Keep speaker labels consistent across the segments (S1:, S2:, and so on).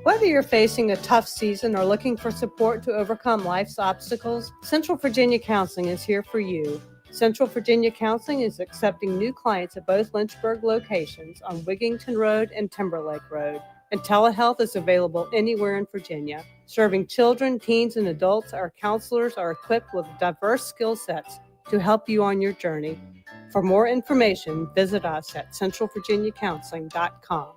S1: Whether you're facing a tough season or looking for support to overcome life's obstacles, Central Virginia Counseling is here for you. Central Virginia Counseling is accepting new clients at both Lynchburg locations on Wigington Road and Timberlake Road. And telehealth is available anywhere in Virginia. Serving children, teens, and adults, our counselors are equipped with diverse skill sets to help you on your journey. For more information, visit us at centralvirginiacounseling.com.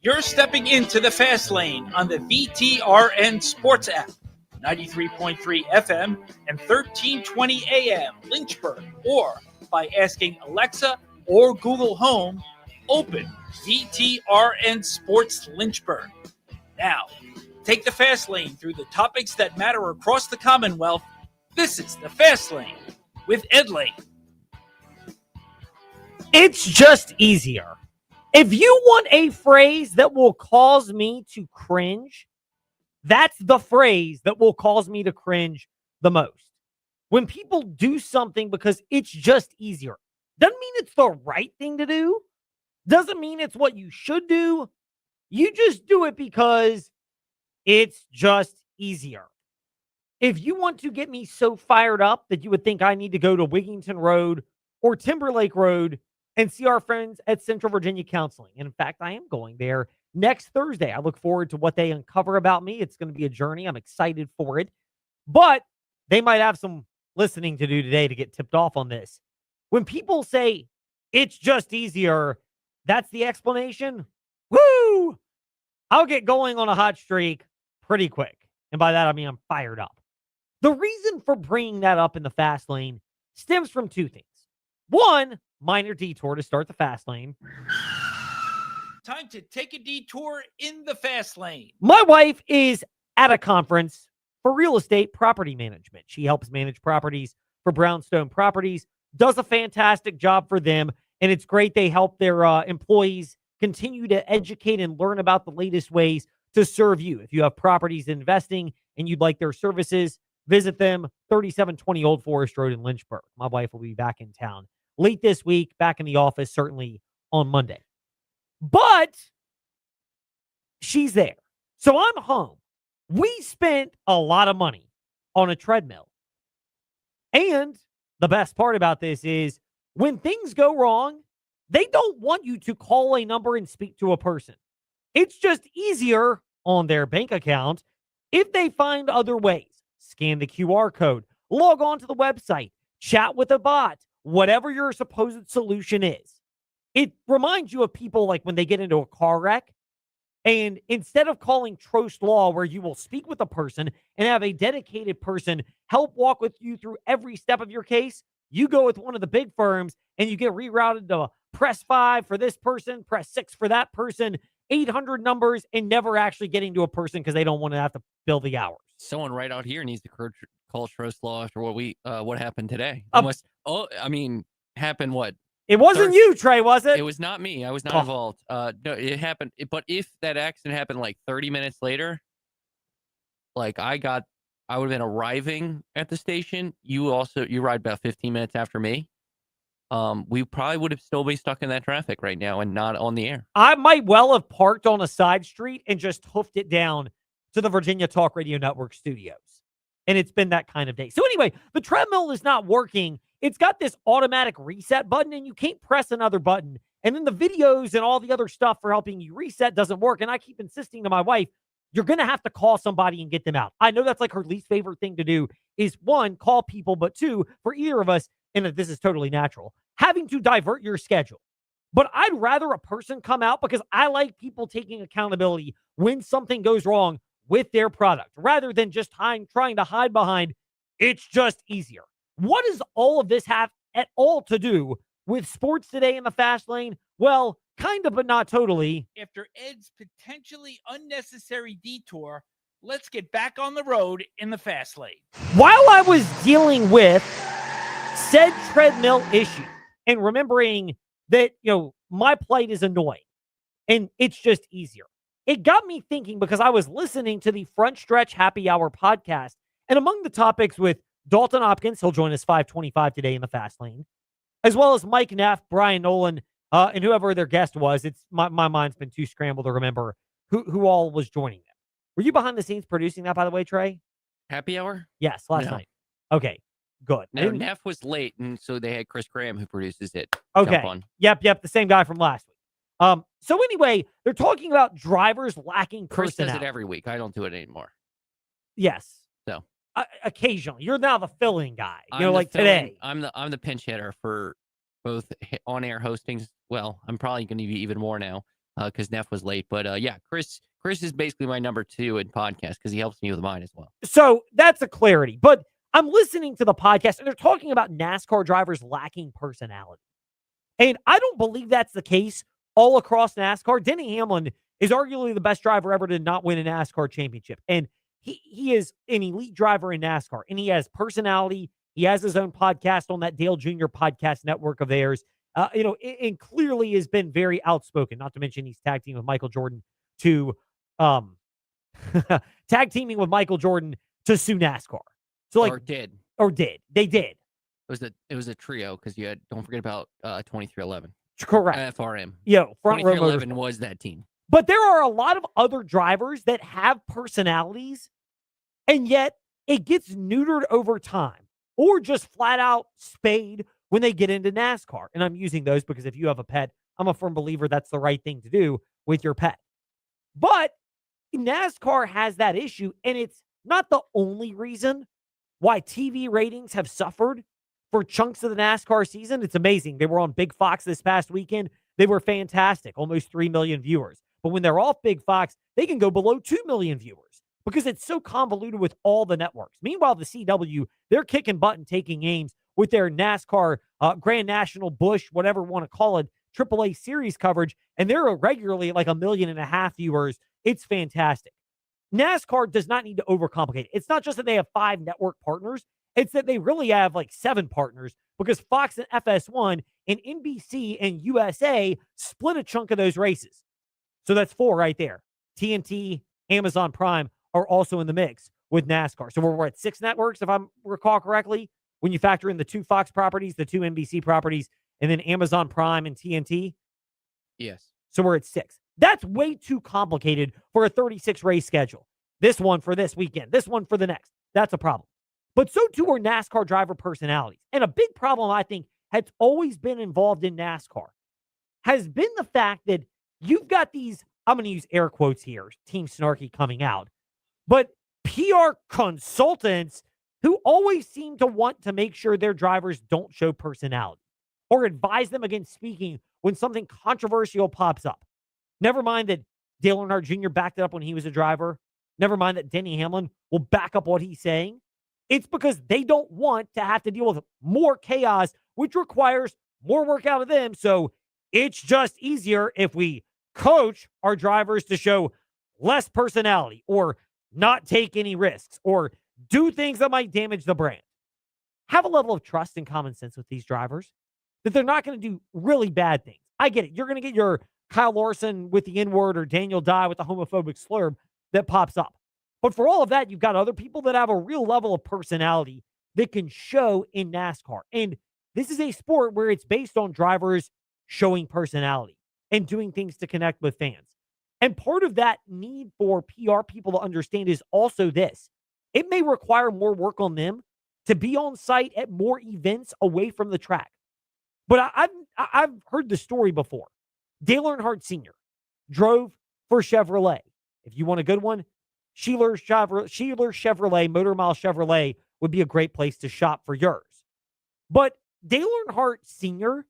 S2: You're stepping into the fast lane on the VTRN Sports app, 93.3 FM and 1320 AM Lynchburg, or by asking Alexa or Google Home, open VTRN Sports Lynchburg. Now, take the fast lane through the topics that matter across the Commonwealth. This is the Fast Lane with Ed Lane.
S3: It's just easier. If you want a phrase that will cause me to cringe, that's the phrase that will cause me to cringe the most. When people do something because it's just easier, doesn't mean it's the right thing to do. Doesn't mean it's what you should do. You just do it because it's just easier. If you want to get me so fired up that you would think I need to go to Wigington Road or Timberlake Road and see our friends at Central Virginia Counseling. And in fact, I am going there next Thursday. I look forward to what they uncover about me. It's going to be a journey. I'm excited for it. But they might have some listening to do today to get tipped off on this. When people say it's just easier, that's the explanation. Woo! I'll get going on a hot streak pretty quick. And by that, I mean I'm fired up. The reason for bringing that up in the fast lane stems from two things. One, minor detour to start the fast lane.
S2: Time to take a detour in the fast lane.
S3: My wife is at a conference for real estate property management. She helps manage properties for Brownstone Properties, does a fantastic job for them, and it's great they help their employees continue to educate and learn about the latest ways to serve you. If you have properties investing and you'd like their services, visit them, 3720 Old Forest Road in Lynchburg. My wife will be back in town late this week, back in the office, certainly on Monday. But she's there. So I'm home. We spent a lot of money on a treadmill. And the best part about this is when things go wrong, they don't want you to call a number and speak to a person. It's just easier on their bank account if they find other ways. Scan the QR code, log on to the website, chat with a bot, whatever your supposed solution is. It reminds you of people like when they get into a car wreck, and instead of calling Trost Law, where you will speak with a person and have a dedicated person help walk with you through every step of your case, you go with one of the big firms and you get rerouted to press 5 for this person, press 6 for that person, 800 numbers, and never actually getting to a person because they don't want to have to bill the hours.
S4: Someone right out here needs to call Trost Law after what happened today. Happened what?
S3: It wasn't you, Trey, was it?
S4: It was not me. I was not involved. No, it happened. But if that accident happened like 30 minutes later, like I would have been arriving at the station. You ride about 15 minutes after me. We probably would have still be stuck in that traffic right now and not on the air.
S3: I might well have parked on a side street and just hoofed it down to the Virginia Talk Radio Network studios. And it's been that kind of day. So anyway, the treadmill is not working. It's got this automatic reset button, and you can't press another button. And then the videos and all the other stuff for helping you reset doesn't work. And I keep insisting to my wife, you're going to have to call somebody and get them out. I know that's like her least favorite thing to do is, one, call people, but two, for either of us, and this is totally natural, having to divert your schedule. But I'd rather a person come out because I like people taking accountability when something goes wrong with their product rather than just trying to hide behind it's just easier. What does all of this have at all to do with sports today in the fast lane? Well, kind of, but not totally.
S2: After Ed's potentially unnecessary detour, let's get back on the road in the fast lane.
S3: While I was dealing with said treadmill issue and remembering that, my plight is annoying and it's just easier, it got me thinking because I was listening to the Front Stretch Happy Hour podcast, and among the topics with Dalton Hopkins, he'll join us 5:25 today in the fast lane, as well as Mike Neff, Brian Nolan, and whoever their guest was. It's my mind's been too scrambled to remember who all was joining them. Were you behind the scenes producing that, by the way, Trey?
S4: Happy hour?
S3: Yes, last
S4: No.
S3: night. Okay, good.
S4: No, Neff was late, and so they had Chris Graham, who produces it.
S3: Okay.
S4: Jump on.
S3: Yep, the same guy from last week. So anyway, they're talking about drivers lacking
S4: Chris does
S3: personality.
S4: it every week. I don't do it anymore.
S3: Yes.
S4: So.
S3: Occasionally, you're now the filling guy.
S4: I'm
S3: Like
S4: the fill-in-
S3: today.
S4: I'm the pinch hitter for both on-air hostings. Well, I'm probably going to be even more now because Neff was late. But yeah, Chris is basically my number 2 in podcast because he helps me with mine as well.
S3: So that's a clarity. But I'm listening to the podcast, and they're talking about NASCAR drivers lacking personality. And I don't believe that's the case all across NASCAR. Denny Hamlin is arguably the best driver ever to not win a NASCAR championship. And he is an elite driver in NASCAR, and he has personality. He has his own podcast on that Dale Jr. podcast network of theirs. And clearly has been very outspoken, not to mention he's tag teaming with Michael Jordan to tag teaming with Michael Jordan to sue NASCAR. So they did.
S4: It was a trio because you had, don't forget about 2311.
S3: Correct.
S4: FRM.
S3: Front row
S4: 2311 was that team.
S3: But there are a lot of other drivers that have personalities, and yet it gets neutered over time or just flat out spayed when they get into NASCAR. And I'm using those because if you have a pet, I'm a firm believer that's the right thing to do with your pet. But NASCAR has that issue, and it's not the only reason why TV ratings have suffered for chunks of the NASCAR season. It's amazing. They were on Big Fox this past weekend. They were fantastic, almost 3 million viewers. But when they're off Big Fox, they can go below 2 million viewers because it's so convoluted with all the networks. Meanwhile, the CW, they're kicking butt and taking aims with their NASCAR Grand National Busch, whatever you want to call it, AAA series coverage, and they're regularly like 1.5 million viewers. It's fantastic. NASCAR does not need to overcomplicate it. It's not just that they have 5 network partners. It's that they really have like 7 partners because Fox and FS1 and NBC and USA split a chunk of those races. So that's 4 right there. TNT, Amazon Prime are also in the mix with NASCAR. So we're at 6 networks, if I recall correctly, when you factor in the 2 Fox properties, the 2 NBC properties, and then Amazon Prime and TNT.
S4: Yes.
S3: So we're at 6. That's way too complicated for a 36 race schedule. This one for this weekend, this one for the next. That's a problem. But so too are NASCAR driver personalities. And a big problem, I think, has always been involved in NASCAR has been the fact that you've got these, I'm going to use air quotes here, Team Snarky coming out, but PR consultants who always seem to want to make sure their drivers don't show personality or advise them against speaking when something controversial pops up. Never mind that Dale Earnhardt Jr. backed it up when he was a driver. Never mind that Denny Hamlin will back up what he's saying. It's because they don't want to have to deal with more chaos, which requires more work out of them. So it's just easier if we coach our drivers to show less personality or not take any risks or do things that might damage the brand. Have a level of trust and common sense with these drivers that they're not going to do really bad things. I get it. You're going to get your Kyle Larson with the N-word or Daniel Dye with the homophobic slur that pops up. But for all of that, you've got other people that have a real level of personality that can show in NASCAR. And this is a sport where it's based on drivers showing personality and doing things to connect with fans. And part of that need for PR people to understand is also this. It may require more work on them to be on site at more events away from the track. But I've heard the story before. Dale Earnhardt Sr. drove for Chevrolet. If you want a good one, Sheeler Chevrolet, Motor Mile Chevrolet would be a great place to shop for yours. But Dale Earnhardt Sr.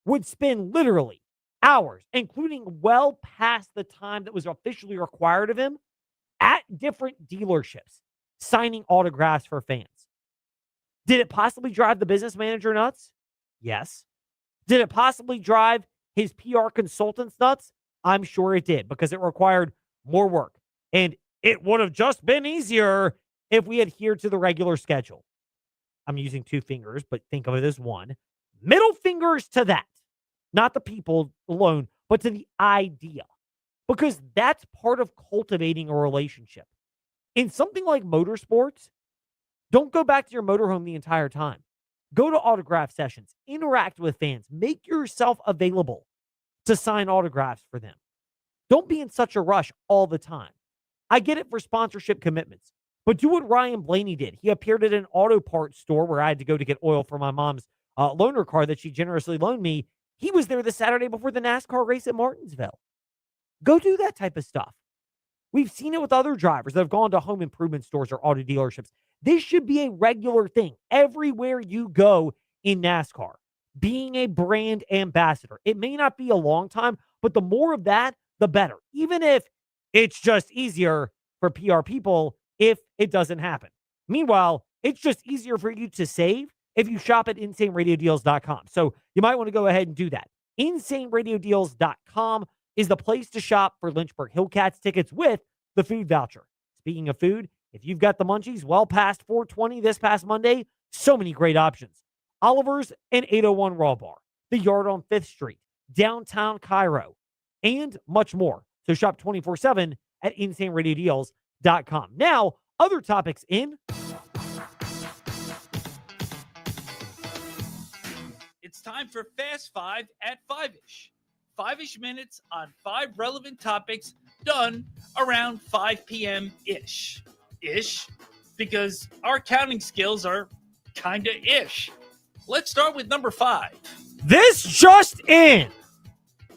S3: would spend literally hours, including well past the time that was officially required of him, at different dealerships, signing autographs for fans. Did it possibly drive the business manager nuts? Yes. Did it possibly drive his PR consultants nuts? I'm sure it did, because it required more work. And it would have just been easier if we adhered to the regular schedule. I'm using 2 fingers, but think of it as one. Middle fingers to that. Not the people alone, but to the idea. Because that's part of cultivating a relationship. In something like motorsports, don't go back to your motorhome the entire time. Go to autograph sessions, interact with fans, make yourself available to sign autographs for them. Don't be in such a rush all the time. I get it for sponsorship commitments, but do what Ryan Blaney did. He appeared at an auto parts store where I had to go to get oil for my mom's loaner car that she generously loaned me. He was there the Saturday before the NASCAR race at Martinsville. Go do that type of stuff. We've seen it with other drivers that have gone to home improvement stores or auto dealerships. This should be a regular thing everywhere you go in NASCAR, being a brand ambassador. It may not be a long time, but the more of that, the better. Even if it's just easier for PR people if it doesn't happen. Meanwhile, it's just easier for you to save if you shop at InsaneRadioDeals.com. So you might want to go ahead and do that. InsaneRadioDeals.com is the place to shop for Lynchburg Hillcats tickets with the food voucher. Speaking of food, if you've got the munchies well past 420 this past Monday, so many great options. Oliver's and 801 Raw Bar, the Yard on 5th Street, downtown Cairo, and much more. So shop 24/7 at InsaneRadioDeals.com. Now, other topics in.
S2: It's time for Fast Five at 5-ish. 5-ish minutes on 5 relevant topics done around 5 p.m.-ish. Ish, because our counting skills are kinda ish. Let's start with number 5.
S3: This just in.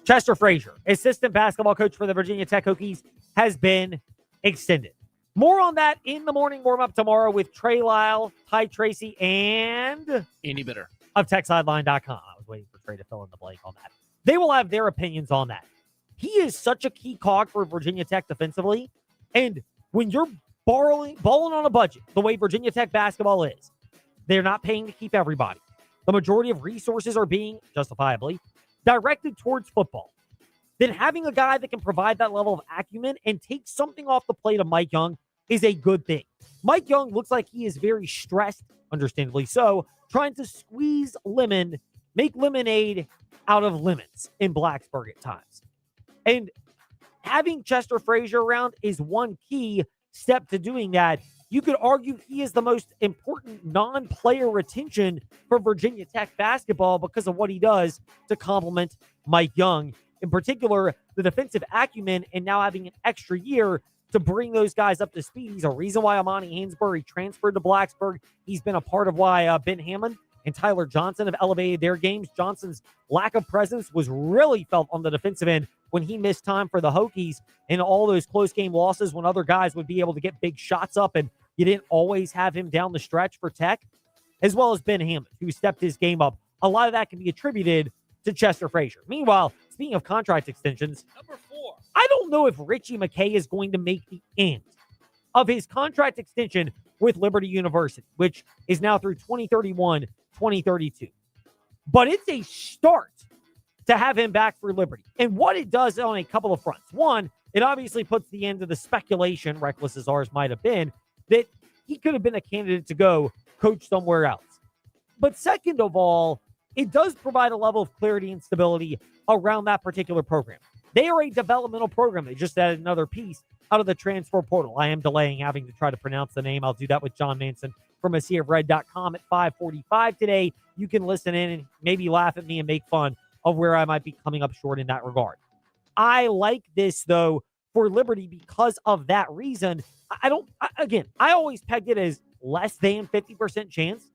S3: Chester Frazier, assistant basketball coach for the Virginia Tech Hokies, has been extended. More on that in the morning warm-up tomorrow with Trey Lyle, Ty Tracy, and
S4: Andy Bitter
S3: of TechSideline.com. I was waiting for Trey to fill in the blank on that. They will have their opinions on that. He is such a key cog for Virginia Tech defensively, and when you're balling on a budget, the way Virginia Tech basketball is, they're not paying to keep everybody. The majority of resources are being, justifiably, directed towards football. Then having a guy that can provide that level of acumen and take something off the plate of Mike Young is a good thing. Mike Young looks like he is very stressed, understandably so, trying to squeeze lemon, make lemonade out of lemons in Blacksburg at times. And having Chester Frazier around is one key step to doing that. You could argue he is the most important non-player retention for Virginia Tech basketball because of what he does to complement Mike Young. In particular, the defensive acumen and now having an extra year to bring those guys up to speed. He's a reason why Amani Hansberry transferred to Blacksburg. He's been a part of why Ben Hammond and Tyler Johnson have elevated their games. Johnson's lack of presence was really felt on the defensive end when he missed time for the Hokies and all those close game losses when other guys would be able to get big shots up and you didn't always have him down the stretch for Tech, as well as Ben Hammond, who stepped his game up. A lot of that can be attributed to Chester Frazier. Meanwhile, speaking of contract extensions,
S2: Number 4.
S3: I don't know if Richie McKay is going to make the end of his contract extension with Liberty University, which is now through 2031, 2032. But it's a start to have him back for Liberty. And what it does on a couple of fronts. One, it obviously puts the end to the speculation, reckless as ours might have been, that he could have been a candidate to go coach somewhere else. But second of all, it does provide a level of clarity and stability around that particular program. They are a developmental program. They just added another piece out of the transfer portal. I am delaying having to try to pronounce the name. I'll do that with John Manson from AseaofRed.com at 5:45 today. You can listen in and maybe laugh at me and make fun of where I might be coming up short in that regard. I like this, though, for Liberty because of that reason. I always pegged it as less than 50% chance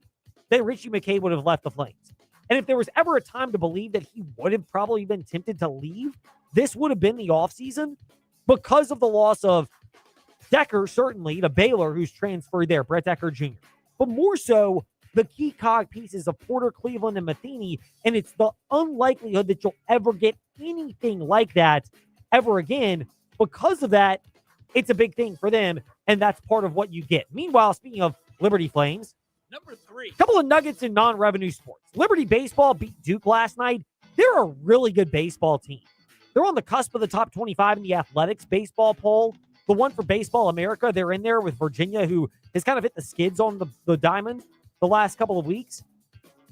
S3: that Richie McKay would have left the Flames. And if there was ever a time to believe that he would have probably been tempted to leave, this would have been the offseason because of the loss of Decker, certainly, to Baylor, who's transferred there, Brett Decker Jr. But more so, the key cog pieces of Porter, Cleveland, and Matheny, and it's the unlikelihood that you'll ever get anything like that ever again. Because of that, it's a big thing for them, and that's part of what you get. Meanwhile, speaking of Liberty Flames,
S2: Number 3.
S3: a couple of nuggets in non-revenue sports. Liberty Baseball beat Duke last night. They're a really good baseball team. They're on the cusp of the top 25 in the athletics baseball poll. The one for Baseball America, they're in there with Virginia, who has kind of hit the skids on the diamond the last couple of weeks.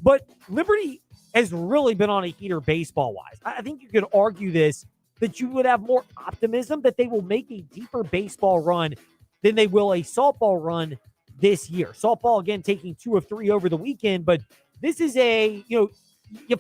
S3: But Liberty has really been on a heater baseball-wise. I think you could argue this, that you would have more optimism that they will make a deeper baseball run than they will a softball run this year. Softball, again, taking 2 of 3 over the weekend, but this is you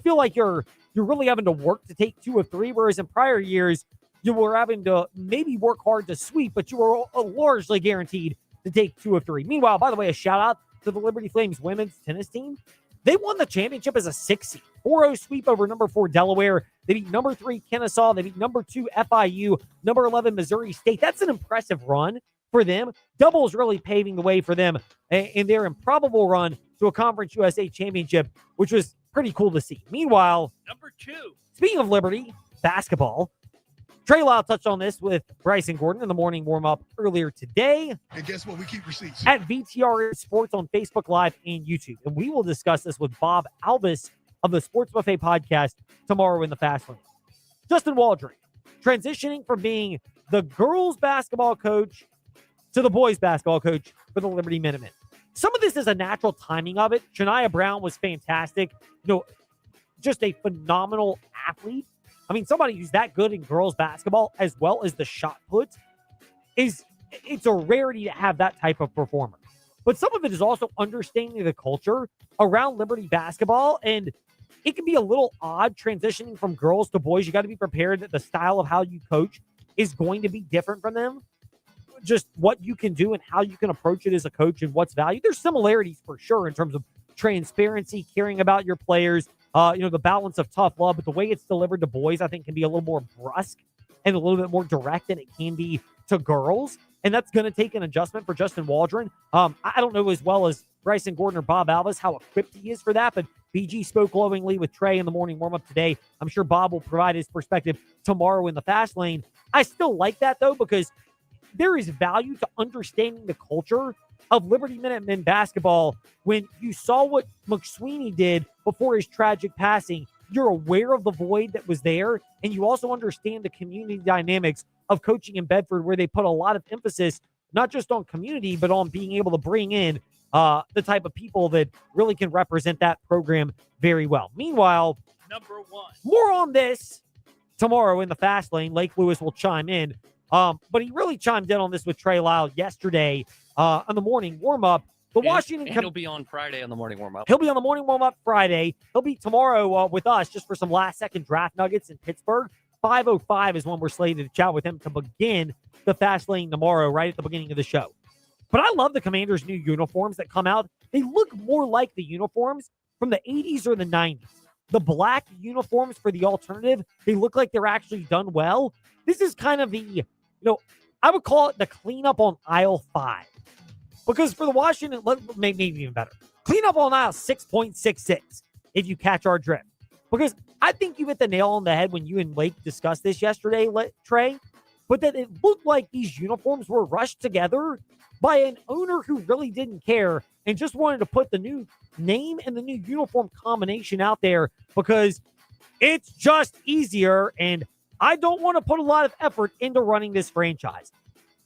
S3: feel like you're really having to work to take 2 of 3, whereas in prior years, you were having to maybe work hard to sweep, but you were largely guaranteed to take 2 of 3. Meanwhile, by the way, a shout out to the Liberty Flames women's tennis team. They won the championship as a 6 seed. 4-0 sweep over number 4 Delaware. They beat number 3 Kennesaw. They beat number 2 FIU, number 11 Missouri State. That's an impressive run for them. Doubles really paving the way for them in their improbable run to a Conference USA championship, which was pretty cool to see. Meanwhile,
S2: number 2.
S3: Speaking of Liberty basketball, Trey Lyle touched on this with Bryson Gordon in the morning warm-up earlier today.
S5: And guess what? We keep receipts.
S3: At VTR Sports on Facebook Live and YouTube. And we will discuss this with Bob Alvis of the Sports Buffet podcast tomorrow in the Fast Lane. Justin Waldron, transitioning from being the girls basketball coach to the boys basketball coach for the Liberty Minutemen. Some of this is a natural timing of it. Shania Brown was fantastic. Just a phenomenal athlete. I mean, somebody who's that good in girls basketball as well as the shot put it's a rarity to have that type of performer. But some of it is also understanding the culture around Liberty basketball, and it can be a little odd transitioning from girls to boys. You got to be prepared that the style of how you coach is going to be different from them. Just what you can do and how you can approach it as a coach and what's valued. There's similarities for sure in terms of transparency, caring about your players, the balance of tough love, but the way it's delivered to boys, I think, can be a little more brusque and a little bit more direct than it can be to girls. And that's going to take an adjustment for Justin Waldron. I don't know as well as Bryson Gordon or Bob Alvis how equipped he is for that, but BG spoke glowingly with Trey in the morning warm-up today. I'm sure Bob will provide his perspective tomorrow in the Fast Lane. I still like that, though, because there is value to understanding the culture of Liberty Minutemen basketball. When you saw what McSweeney did before his tragic passing, you're aware of the void that was there, and you also understand the community dynamics of coaching in Bedford, where they put a lot of emphasis not just on community, but on being able to bring in the type of people that really can represent that program very well. Meanwhile,
S2: number 1.
S3: More on this tomorrow in the Fast Lane. Lake Lewis will chime in. But he really chimed in on this with Trey Lyle yesterday on the morning warm-up.
S4: He'll be on Friday on the morning warm-up.
S3: He'll be on the morning warm-up Friday. He'll be tomorrow with us just for some last-second draft nuggets in Pittsburgh. 5:05 is when we're slated to chat with him to begin the Fast Lane tomorrow, right at the beginning of the show. But I love the Commanders' new uniforms that come out. They look more like the uniforms from the 80s or the 90s. The black uniforms for the alternative, they look like they're actually done well. This is kind of the, I would call it the cleanup on aisle 5. Because for the Washington, maybe even better, cleanup on aisle 6.66, if you catch our drift. Because I think you hit the nail on the head when you and Lake discussed this yesterday, Trey, but that it looked like these uniforms were rushed together by an owner who really didn't care and just wanted to put the new name and the new uniform combination out there because it's just easier, and I don't want to put a lot of effort into running this franchise.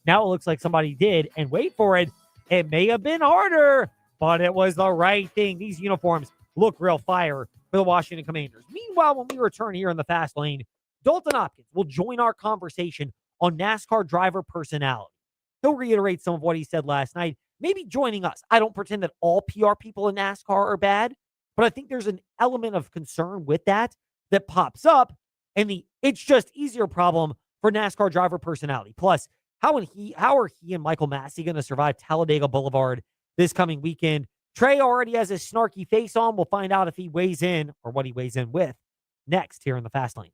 S3: Now it looks like somebody did, and wait for it, it may have been harder, but it was the right thing. These uniforms look real fire for the Washington Commanders. Meanwhile, when we return here in the Fast Lane, Dalton Hopkins will join our conversation on NASCAR driver personality. He'll reiterate some of what he said last night, maybe joining us. I don't pretend that all PR people in NASCAR are bad, but I think there's an element of concern with that pops up, and the it's just easier problem for NASCAR driver personality. Plus, how are he and Michael Massey going to survive Talladega Boulevard this coming weekend? Trey already has his snarky face on. We'll find out if he weighs in or what he weighs in with next here in the Fast Lane.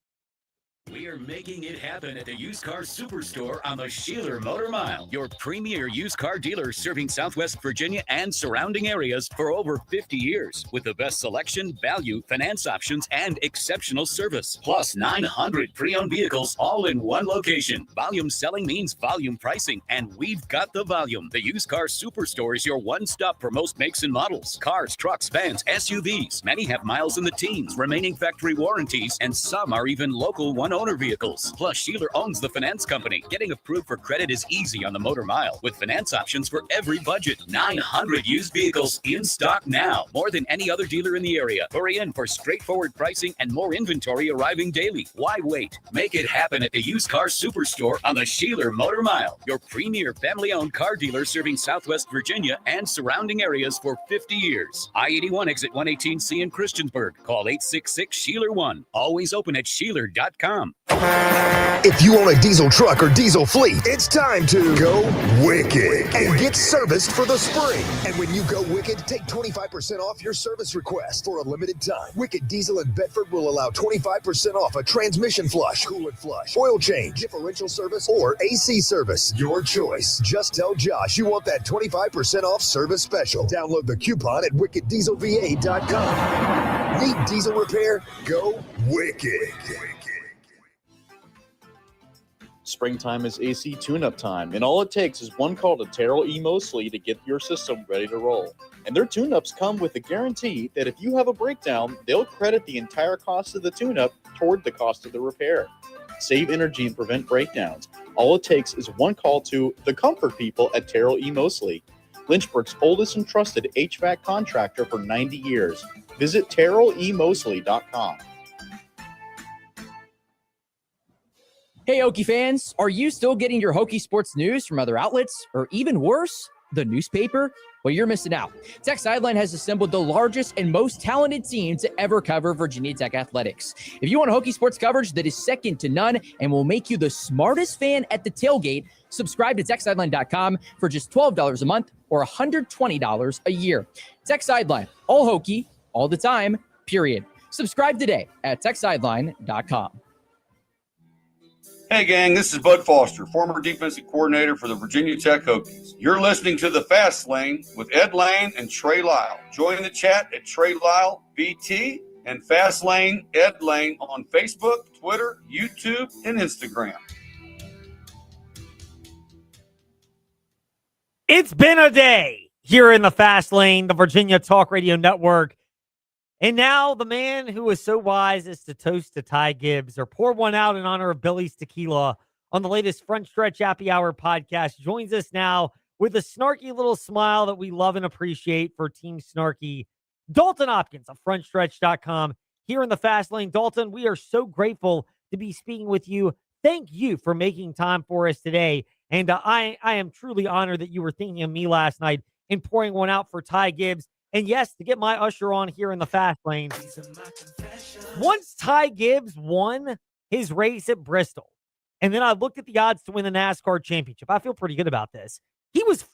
S6: We are making it happen at the Used Car Superstore on the Sheeler Motor Mile, your premier used car dealer serving Southwest Virginia and surrounding areas for over 50 years with the best selection, value, finance options, and exceptional service. Plus 900 pre-owned vehicles all in one location. Volume selling means volume pricing, and we've got the volume. The Used Car Superstore is your one-stop for most makes and models. Cars, trucks, vans, SUVs. Many have miles in the teens, remaining factory warranties, and some are even local 1 owner vehicles. Plus, Sheeler owns the finance company. Getting approved for credit is easy on the Motor Mile with finance options for every budget. 900 used vehicles in stock now. More than any other dealer in the area. Hurry in for straightforward pricing and more inventory arriving daily. Why wait? Make it happen at the Used Car Superstore on the Sheeler Motor Mile, your premier family-owned car dealer serving Southwest Virginia and surrounding areas for 50 years. I-81 exit 118C in Christiansburg. Call 866-SHEELER1. Always open at Sheeler.com.
S5: If you own a diesel truck or diesel fleet, it's time to go wicked and get serviced for the spring. And when you go wicked, take 25% off your service request for a limited time. Wicked Diesel in Bedford will allow 25% off a transmission flush, coolant flush, oil change, differential service, or AC service. Your choice. Just tell Josh you want that 25% off service special. Download the coupon at wickeddieselva.com. Need diesel repair? Go wicked.
S7: Springtime is AC tune-up time, and all it takes is one call to Terrell E. Mosley to get your system ready to roll. And their tune-ups come with a guarantee that if you have a breakdown, they'll credit the entire cost of the tune-up toward the cost of the repair. Save energy and prevent breakdowns. All it takes is one call to the comfort people at Terrell E. Mosley, Lynchburg's oldest and trusted HVAC contractor for 90 years. Visit TerrellEMosley.com.
S8: Hey, Hokie fans, are you still getting your Hokie sports news from other outlets, or even worse, the newspaper? Well, you're missing out. Tech Sideline has assembled the largest and most talented team to ever cover Virginia Tech athletics. If you want Hokie sports coverage that is second to none and will make you the smartest fan at the tailgate, subscribe to TechSideline.com for just $12 a month or $120 a year. Tech Sideline, all Hokie, all the time, period. Subscribe today at TechSideline.com.
S9: Hey gang, this is Bud Foster, former defensive coordinator for the Virginia Tech Hokies. You're listening to The Fast Lane with Ed Lane and Trey Lyle. Join the chat at Trey Lyle VT and Fast Lane Ed Lane on Facebook, Twitter, YouTube, and Instagram.
S3: It's been a day here in the Fast Lane, the Virginia Talk Radio Network. And now the man who was so wise as to toast to Ty Gibbs or pour one out in honor of Billy's Tequila on the latest Front Stretch Happy Hour podcast joins us now with a snarky little smile that we love and appreciate for Team Snarky, Dalton Hopkins of FrontStretch.com here in the Fast Lane. Dalton, we are so grateful to be speaking with you. Thank you for making time for us today. And I am truly honored that you were thinking of me last night and pouring one out for Ty Gibbs. And yes, to get my usher on here in the Fast Lane, once Ty Gibbs won his race at Bristol, and then I looked at the odds to win the NASCAR championship, I feel pretty good about this. He was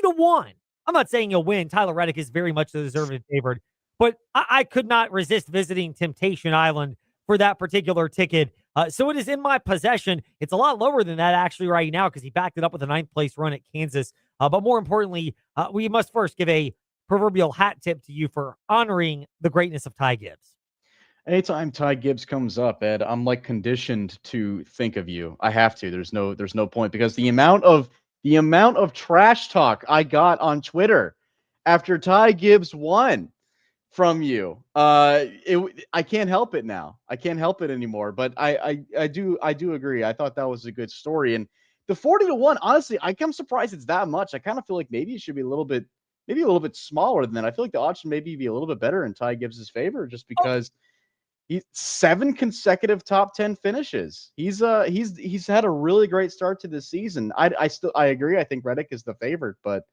S3: 40-1. I'm not saying he'll win. Tyler Reddick is very much the deserved favored, but I could not resist visiting Temptation Island for that particular ticket. So it is in my possession. It's a lot lower than that actually right now because he backed it up with a 9th place run at Kansas. But more importantly, we must first give a proverbial hat tip to you for honoring the greatness of Ty Gibbs.
S7: Anytime Ty Gibbs comes up, Ed, I'm like conditioned to think of you. I have to. There's no point because the amount of trash talk I got on Twitter after Ty Gibbs won from you, I can't help it now. I can't help it anymore. But I do agree. I thought that was a good story. And the 40-1, honestly, I'm surprised it's that much. I kind of feel like maybe it should be a little bit smaller than that. I feel like the odds should maybe be a little bit better in Ty Gibbs' favor just because he's 7 consecutive top 10 finishes. He's had a really great start to this season. I agree. I think Reddick is the favorite, but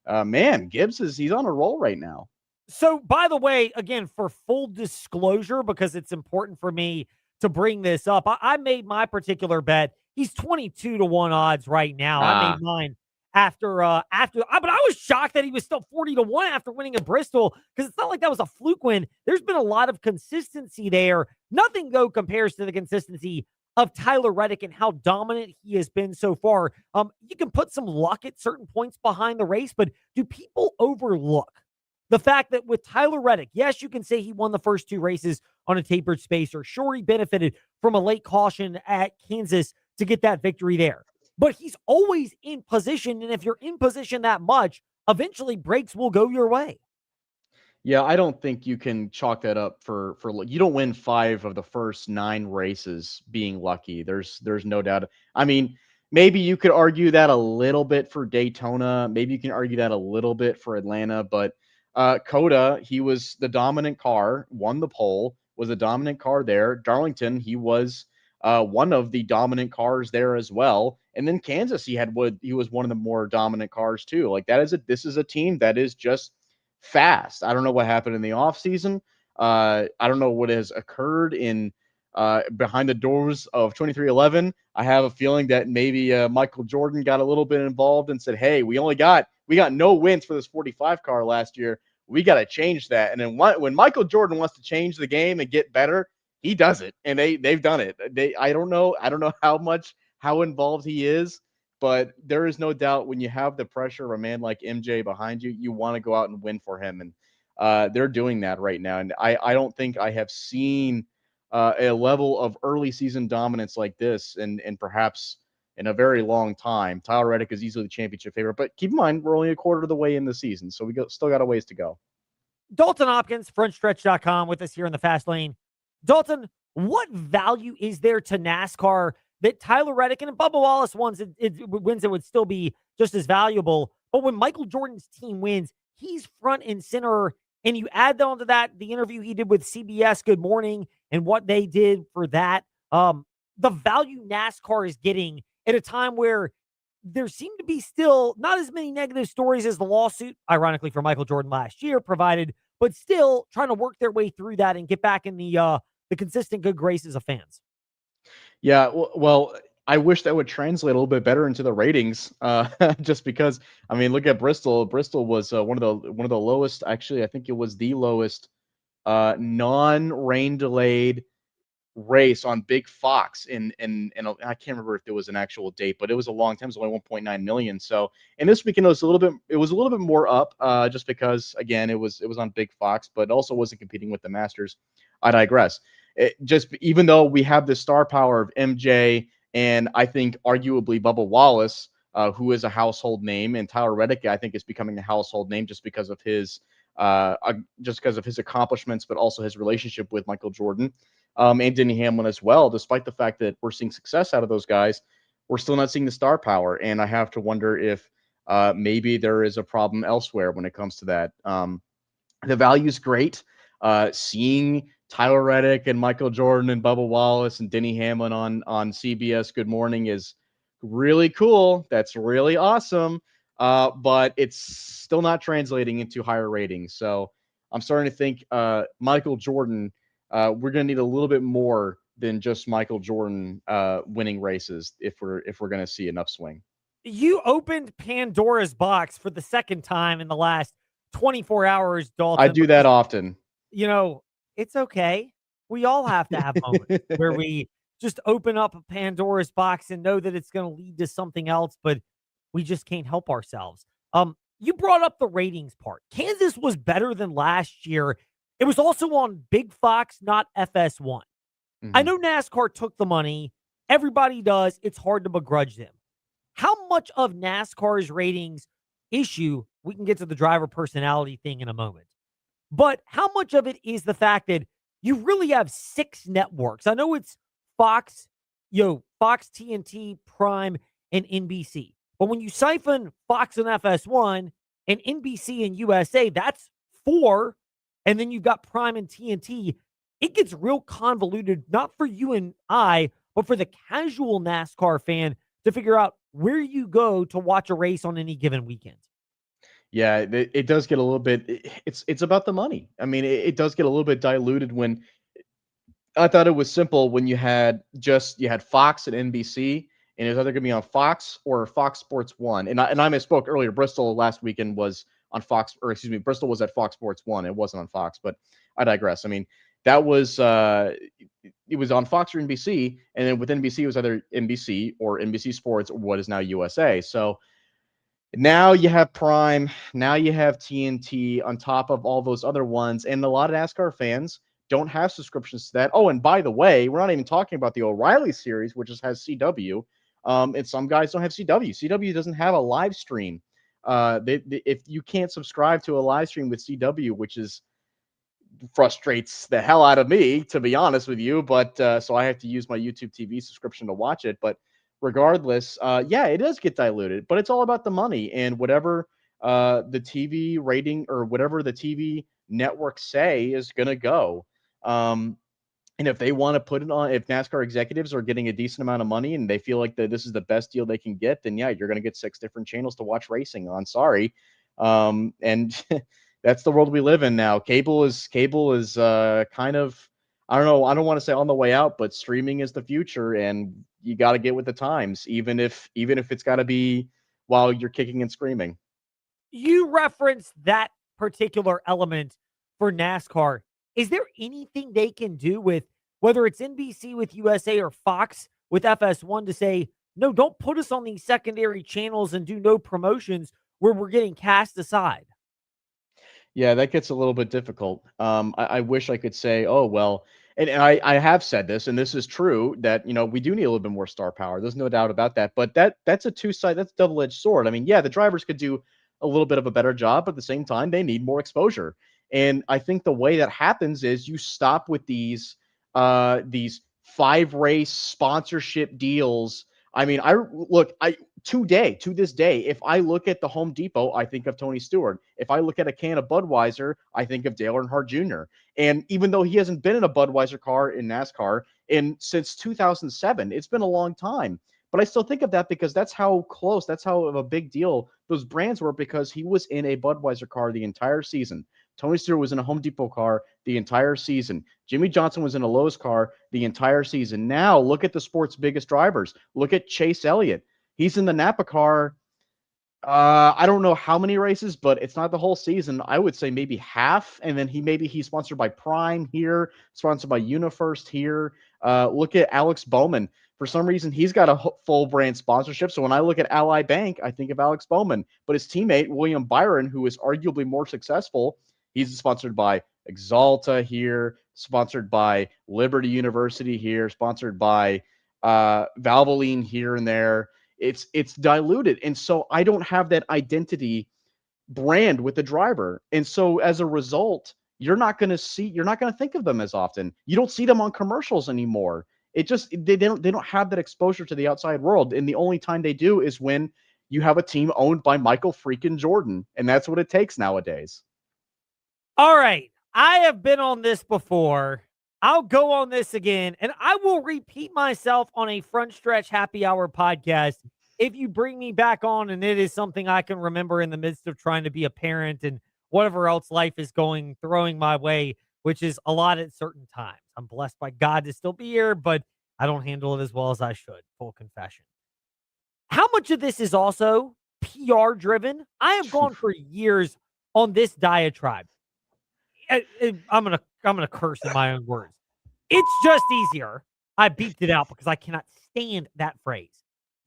S7: man, Gibbs he's on a roll right now.
S3: So by the way, again, for full disclosure, because it's important for me to bring this up, I made my particular bet. He's 22-1 odds right now. I made mine after, but I was shocked that he was still 40-1 after winning at Bristol because it's not like that was a fluke win. There's been a lot of consistency there. Nothing, though, compares to the consistency of Tyler Reddick and how dominant he has been so far. You can put some luck at certain points behind the race, but do people overlook the fact that with Tyler Reddick, yes, you can say he won the first 2 races on a tapered spacer. Sure, he benefited from a late caution at Kansas to get that victory there. But he's always in position, and if you're in position that much, eventually breaks will go your way.
S7: Yeah, I don't think you can chalk that up for you don't win 5 of the first 9 races being lucky. There's no doubt. I mean, maybe you could argue that a little bit for Daytona. Maybe you can argue that a little bit for Atlanta, but Coda, he was the dominant car, won the pole, was a dominant car there. Darlington, he was one of the dominant cars there as well. And then Kansas, he was one of the more dominant cars too. Like this is a team that is just fast. I don't know what happened in the offseason. I don't know what has occurred in behind the doors of 2311. I have a feeling that maybe Michael Jordan got a little bit involved and said, "Hey, we got no wins for this 45 car last year. We got to change that." And then when Michael Jordan wants to change the game and get better, he does it, and they've done it. I don't know how involved he is, but there is no doubt when you have the pressure of a man like MJ behind you, you want to go out and win for him. And they're doing that right now. And I don't think I have seen a level of early season dominance like this and perhaps in a very long time. Tyler Reddick is easily the championship favorite, but keep in mind, we're only a quarter of the way in the season, so still got a ways to go.
S3: Dalton Hopkins, frontstretch.com, with us here in the Fast Lane. Dalton, what value is there to NASCAR that Tyler Reddick and Bubba Wallace wins it would still be just as valuable? But when Michael Jordan's team wins, he's front and center. And you add on to that the interview he did with CBS Good Morning and what they did for that. The value NASCAR is getting at a time where there seem to be still not as many negative stories as the lawsuit, ironically for Michael Jordan last year, provided, but still trying to work their way through that and get back in the consistent good graces of fans.
S7: Yeah, well, I wish that would translate a little bit better into the ratings, just because. I mean, look at Bristol. Bristol was one of the lowest. Actually, I think it was the lowest non-rain delayed race on Big Fox in I can't remember if there was an actual date, but it was a long time. It was only 1.9 million. So, and this weekend it was a little bit more up, just because again it was on Big Fox, but also wasn't competing with the Masters. I digress. Just even though we have the star power of MJ and I think arguably Bubba Wallace, who is a household name, and Tyler Reddick, I think is becoming a household name just because of his accomplishments, but also his relationship with Michael Jordan, and Denny Hamlin as well. Despite the fact that we're seeing success out of those guys, we're still not seeing the star power, and I have to wonder if maybe there is a problem elsewhere when it comes to that. The value's great. Seeing Tyler Reddick and Michael Jordan and Bubba Wallace and Denny Hamlin on CBS Good Morning is really cool. That's really awesome. But it's still not translating into higher ratings. So I'm starting to think Michael Jordan, we're going to need a little bit more than just Michael Jordan winning races if we're going to see an upswing.
S3: You opened Pandora's box for the second time in the last 24 hours, Dalton.
S7: I do that often.
S3: You know, it's okay. We all have to have moments where we just open up a Pandora's box and know that it's going to lead to something else, but we just can't help ourselves. You brought up the ratings part. Kansas was better than last year. It was also on Big Fox, not FS1. Mm-hmm. I know NASCAR took the money. Everybody does. It's hard to begrudge them. How much of NASCAR's ratings issue, we can get to the driver personality thing in a moment, but how much of it is the fact that you really have 6 networks? I know it's Fox, Fox, TNT, Prime, and NBC. But when you siphon Fox and FS1 and NBC and USA, that's 4. And then you've got Prime and TNT. It gets real convoluted, not for you and I, but for the casual NASCAR fan to figure out where you go to watch a race on any given weekend.
S7: Yeah, it does get a little bit. It's about the money. I mean, it does get a little bit diluted. When I thought it was simple when you had Fox and NBC, and it was either going to be on Fox or Fox Sports 1. And I misspoke earlier. Bristol last weekend was on Fox, or excuse me, Bristol was at Fox Sports 1. It wasn't on Fox, but I digress. I mean, that was it was on Fox or NBC, and then with NBC it was either NBC or NBC Sports or what is now USA. So now you have Prime, now you have TNT on top of all those other ones, and a lot of NASCAR fans don't have subscriptions to that. Oh, and by the way, we're not even talking about the O'Reilly series, which has CW. And some guys don't have CW. CW doesn't have a live stream. If you can't subscribe to a live stream with CW, which is frustrates the hell out of me, to be honest with you. But so I have to use my YouTube TV subscription to watch it. But regardless, yeah, it does get diluted, but it's all about the money and whatever the TV rating or whatever the TV networks say is going to go. And if they want to put it on, if NASCAR executives are getting a decent amount of money and they feel like this is the best deal they can get, then yeah, you're going to get 6 different channels to watch racing on. Sorry. And that's the world we live in now. Cable is kind of, I don't know. I don't want to say on the way out, but streaming is the future, and you got to get with the times, even if it's got to be while you're kicking and screaming.
S3: You referenced that particular element for NASCAR. Is there anything they can do with whether it's NBC with USA or Fox with FS1 to say, no, don't put us on these secondary channels and do no promotions where we're getting cast aside?
S7: Yeah, that gets a little bit difficult. I wish I could say, oh, well, and I have said this, and this is true, that, we do need a little bit more star power. There's no doubt about that. But that's a that's a double-edged sword. I mean, yeah, the drivers could do a little bit of a better job, but at the same time, they need more exposure. And I think the way that happens is you stop with these 5-race sponsorship deals. I mean, to this day, if I look at the Home Depot, I think of Tony Stewart. If I look at a can of Budweiser, I think of Dale Earnhardt Jr. And even though he hasn't been in a Budweiser car in NASCAR since 2007, it's been a long time. But I still think of that because that's how close, that's how of a big deal those brands were, because he was in a Budweiser car the entire season. Tony Stewart was in a Home Depot car the entire season. Jimmy Johnson was in a Lowe's car the entire season. Now, look at the sport's biggest drivers. Look at Chase Elliott. He's in the Napa car. I don't know how many races, but it's not the whole season. I would say maybe half. And then he's sponsored by Prime here, sponsored by UniFirst here. Look at Alex Bowman. For some reason, he's got a full brand sponsorship. So when I look at Ally Bank, I think of Alex Bowman. But his teammate, William Byron, who is arguably more successful, he's sponsored by Exalta here, sponsored by Liberty University here, sponsored by Valvoline here and there. It's diluted. And so I don't have that identity brand with the driver. And so as a result, you're not going to think of them as often. You don't see them on commercials anymore. They don't have that exposure to the outside world. And the only time they do is when you have a team owned by Michael freaking Jordan. And that's what it takes nowadays.
S3: All right. I have been on this before. I'll go on this again, and I will repeat myself on a Front Stretch Happy Hour podcast if you bring me back on and it is something I can remember in the midst of trying to be a parent and whatever else life is throwing my way, which is a lot at certain times. I'm blessed by God to still be here, but I don't handle it as well as I should. Full confession. How much of this is also PR driven? I have gone for years on this diatribe. I'm gonna curse in my own words. It's just easier. I beeped it out because I cannot stand that phrase.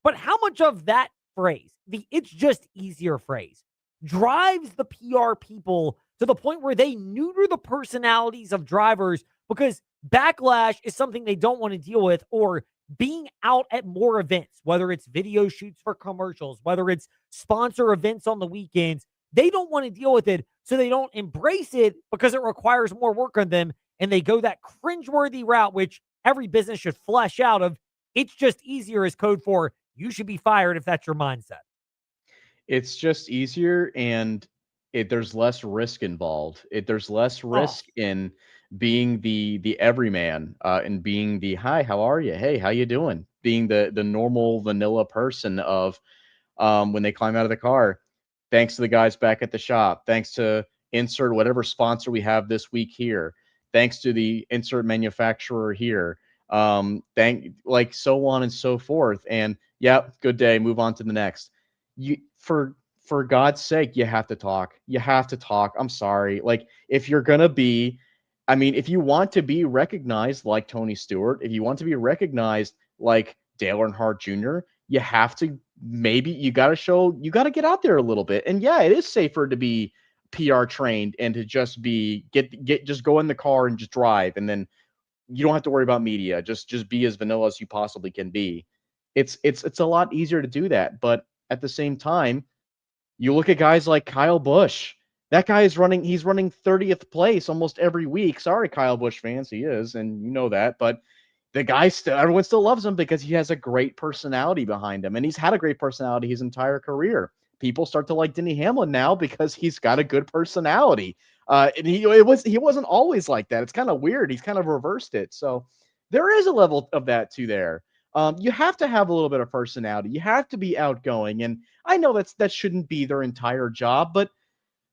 S3: But how much of that phrase, the "it's just easier" phrase, drives the PR people to the point where they neuter the personalities of drivers because backlash is something they don't want to deal with, or being out at more events, whether it's video shoots for commercials, whether it's sponsor events on the weekends, they don't want to deal with it. So they don't embrace it because it requires more work on them. And they go that cringeworthy route, which every business should flesh out of. It's just easier as code for you should be fired if that's your mindset.
S7: It's just easier, and there's less risk involved. There's less risk in being the everyman and being the hi, how are you? Hey, how you doing? Being the normal vanilla person of when they climb out of the car. Thanks to the guys back at the shop. Thanks to insert whatever sponsor we have this week here. Thanks to the insert manufacturer here. So on and so forth. And yeah, good day. Move on to the next. For God's sake, you have to talk. You have to talk. I'm sorry. Like, if you're gonna be, if you want to be recognized like Tony Stewart, if you want to be recognized like Dale Earnhardt Jr., you have to. Maybe you got to get out there a little bit. And yeah, it is safer to be PR trained and to just just go in the car and just drive. And then you don't have to worry about media. Just be as vanilla as you possibly can be. It's a lot easier to do that. But at the same time, you look at guys like Kyle Busch. That guy is running, he's running 30th place almost every week. Sorry, Kyle Busch fans, he is, and you know that, but the guy still, everyone still loves him because he has a great personality behind him, and he's had a great personality his entire career. People start to like Denny Hamlin now because he's got a good personality. And he wasn't always like that. It's kind of weird. He's kind of reversed it. So there is a level of that too there. You have to have a little bit of personality. You have to be outgoing. And I know that shouldn't be their entire job, but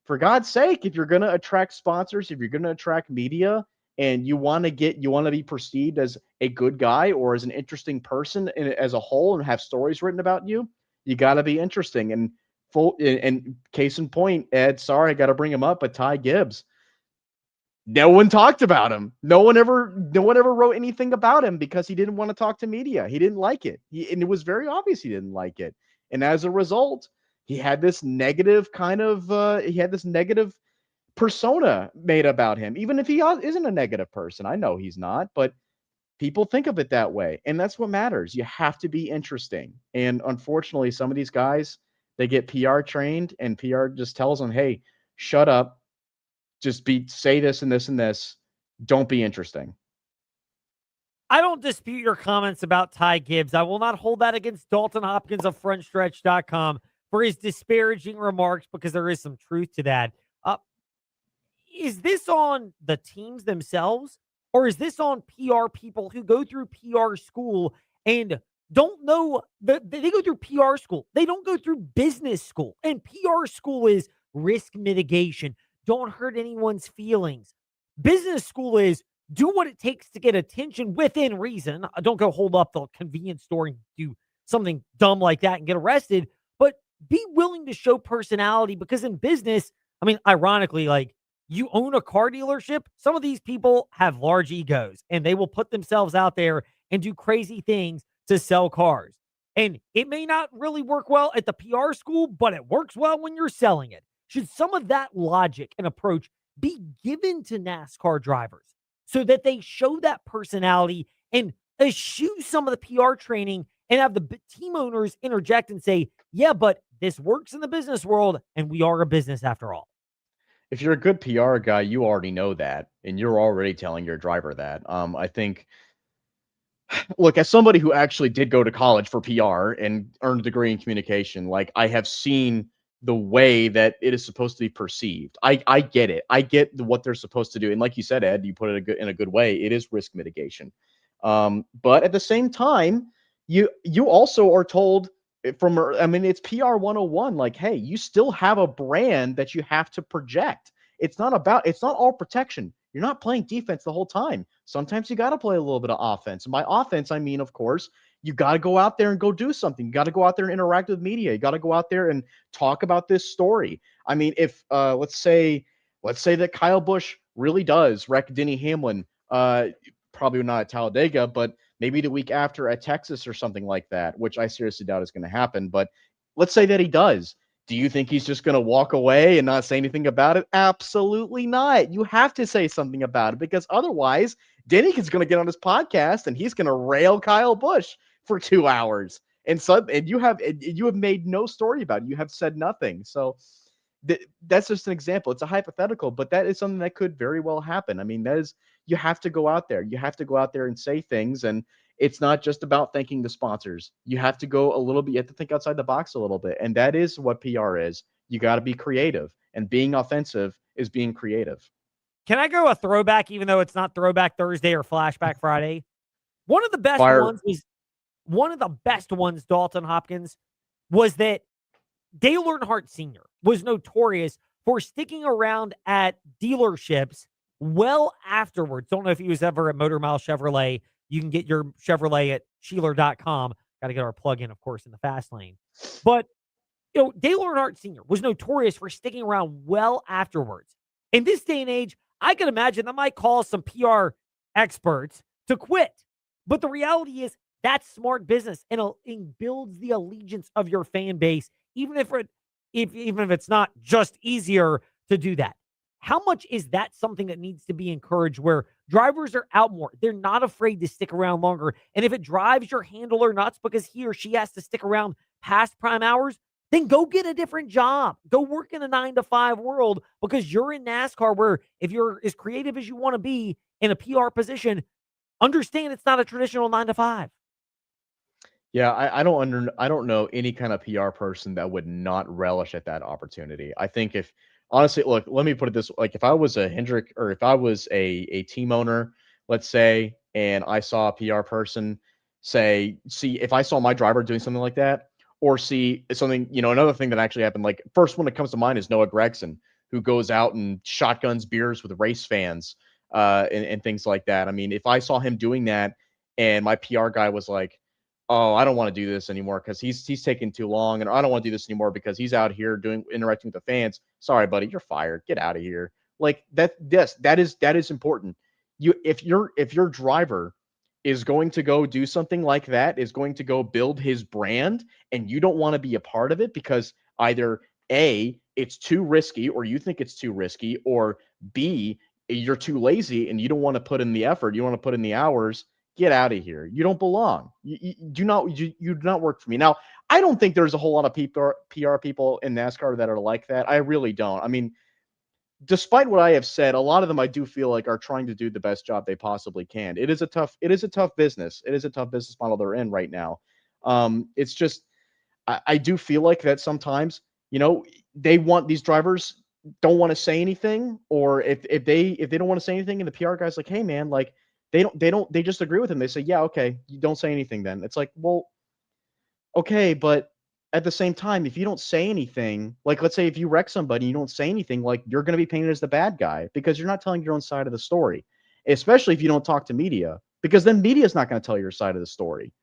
S7: for God's sake, if you're going to attract sponsors, if you're going to attract media, and you want to be perceived as a good guy or as an interesting person as a whole and have stories written about you, you got to be interesting. And case in point, Ed, sorry, I got to bring him up, but Ty Gibbs, no one talked about him. No one ever wrote anything about him because he didn't want to talk to media. He didn't like it. And it was very obvious he didn't like it. And as a result, he had this negative persona made about him, even if he isn't a negative person. I know he's not, but people think of it that way. And that's what matters. You have to be interesting. And unfortunately, some of these guys, they get PR trained and PR just tells them, hey, shut up. Just say this and this and this. Don't be interesting.
S3: I don't dispute your comments about Ty Gibbs. I will not hold that against Dalton Hopkins of frontstretch.com for his disparaging remarks, because there is some truth to that. Is this on the teams themselves, or is this on PR people who go through PR school and don't know that they go through PR school? They don't go through business school. And PR school is risk mitigation. Don't hurt anyone's feelings. Business school is do what it takes to get attention within reason. Don't go hold up the convenience store and do something dumb like that and get arrested, but be willing to show personality, because in business, I mean, ironically, like, you own a car dealership. Some of these people have large egos and they will put themselves out there and do crazy things to sell cars. And it may not really work well at the PR school, but it works well when you're selling it. Should some of that logic and approach be given to NASCAR drivers so that they show that personality and eschew some of the PR training and have the team owners interject and say, yeah, but this works in the business world and we are a business after all?
S7: If you're a good PR guy, you already know that, and you're already telling your driver that. I think, look, as somebody who actually did go to college for PR and earned a degree in communication, like, I have seen the way that it is supposed to be perceived. I get it. I get what they're supposed to do. And like you said, Ed, you put it in a good way. It is risk mitigation. But at the same time, you also are told, it's PR 101. Like, hey, you still have a brand that you have to project. It's not all protection. You're not playing defense the whole time. Sometimes you got to play a little bit of offense. And by offense, I mean, of course, you got to go out there and go do something. You got to go out there and interact with media. You got to go out there and talk about this story. I mean, if let's say that Kyle Busch really does wreck Denny Hamlin, probably not at Talladega, but maybe the week after at Texas or something like that, which I seriously doubt is going to happen. But let's say that he does. Do you think he's just going to walk away and not say anything about it? Absolutely not. You have to say something about it, because otherwise Denny is going to get on his podcast and he's going to rail Kyle Busch for 2 hours. And you have made no story about it. You have said nothing. So that's just an example. It's a hypothetical, but that is something that could very well happen. I mean, you have to go out there. You have to go out there and say things. And it's not just about thanking the sponsors. You have to go a little bit. You have to think outside the box a little bit. And that is what PR is. You got to be creative. And being offensive is being creative.
S3: Can I go a throwback, even though it's not Throwback Thursday or Flashback Friday? One of the best ones, Dalton Hopkins, was that Dale Earnhardt Sr. was notorious for sticking around at dealerships well afterwards. Don't know if he was ever at Motor Mile Chevrolet. You can get your Chevrolet at Sheeler.com. Got to get our plug in, of course, in the fast lane. But, Dale Earnhardt Sr. was notorious for sticking around well afterwards. In this day and age, I can imagine that might cause some PR experts to quit. But the reality is that's smart business, and it builds the allegiance of your fan base, even if it's not just easier to do that. How much is that something that needs to be encouraged, where drivers are out more? They're not afraid to stick around longer. And if it drives your handler nuts because he or she has to stick around past prime hours, then go get a different job. Go work in a 9-to-5 world, because you're in NASCAR, where if you're as creative as you want to be in a PR position, understand it's not a traditional 9-to-5.
S7: Yeah, I don't know any kind of PR person that would not relish at that opportunity. I think if honestly, look, let me put it this, like if I was a Hendrick, or if I was a team owner, let's say, and I saw a PR person see if I saw my driver doing something like that, or see something, another thing that actually happened, like first one that comes to mind is Noah Gragson, who goes out and shotguns beers with race fans, and things like that. I mean, if I saw him doing that and my PR guy was like, oh, I don't want to do this anymore because he's taking too long, and I don't want to do this anymore because he's out here interacting with the fans. Sorry, buddy, you're fired. Get out of here. Like that. Yes, that is important. If your driver is going to go do something like that, is going to go build his brand, and you don't want to be a part of it because either A, it's too risky, or you think it's too risky, or B, you're too lazy and you don't want to put in the effort, you want to put in the hours. Get out of here. You don't belong. You do not work for me. Now, I don't think there's a whole lot of PR people in NASCAR that are like that. I really don't. I mean, despite what I have said, a lot of them I do feel like are trying to do the best job they possibly can. It is a tough business. It is a tough business model they're in right now. It's just, I do feel like that sometimes, they want, these drivers don't want to say anything, or if they don't want to say anything, and the PR guy's like, hey man, like, they just agree with him. They say, yeah, okay, you don't say anything then. It's like, well, okay, but at the same time, if you don't say anything, like let's say if you wreck somebody, you don't say anything, like you're going to be painted as the bad guy because you're not telling your own side of the story, especially if you don't talk to media, because then media is not going to tell your side of the story.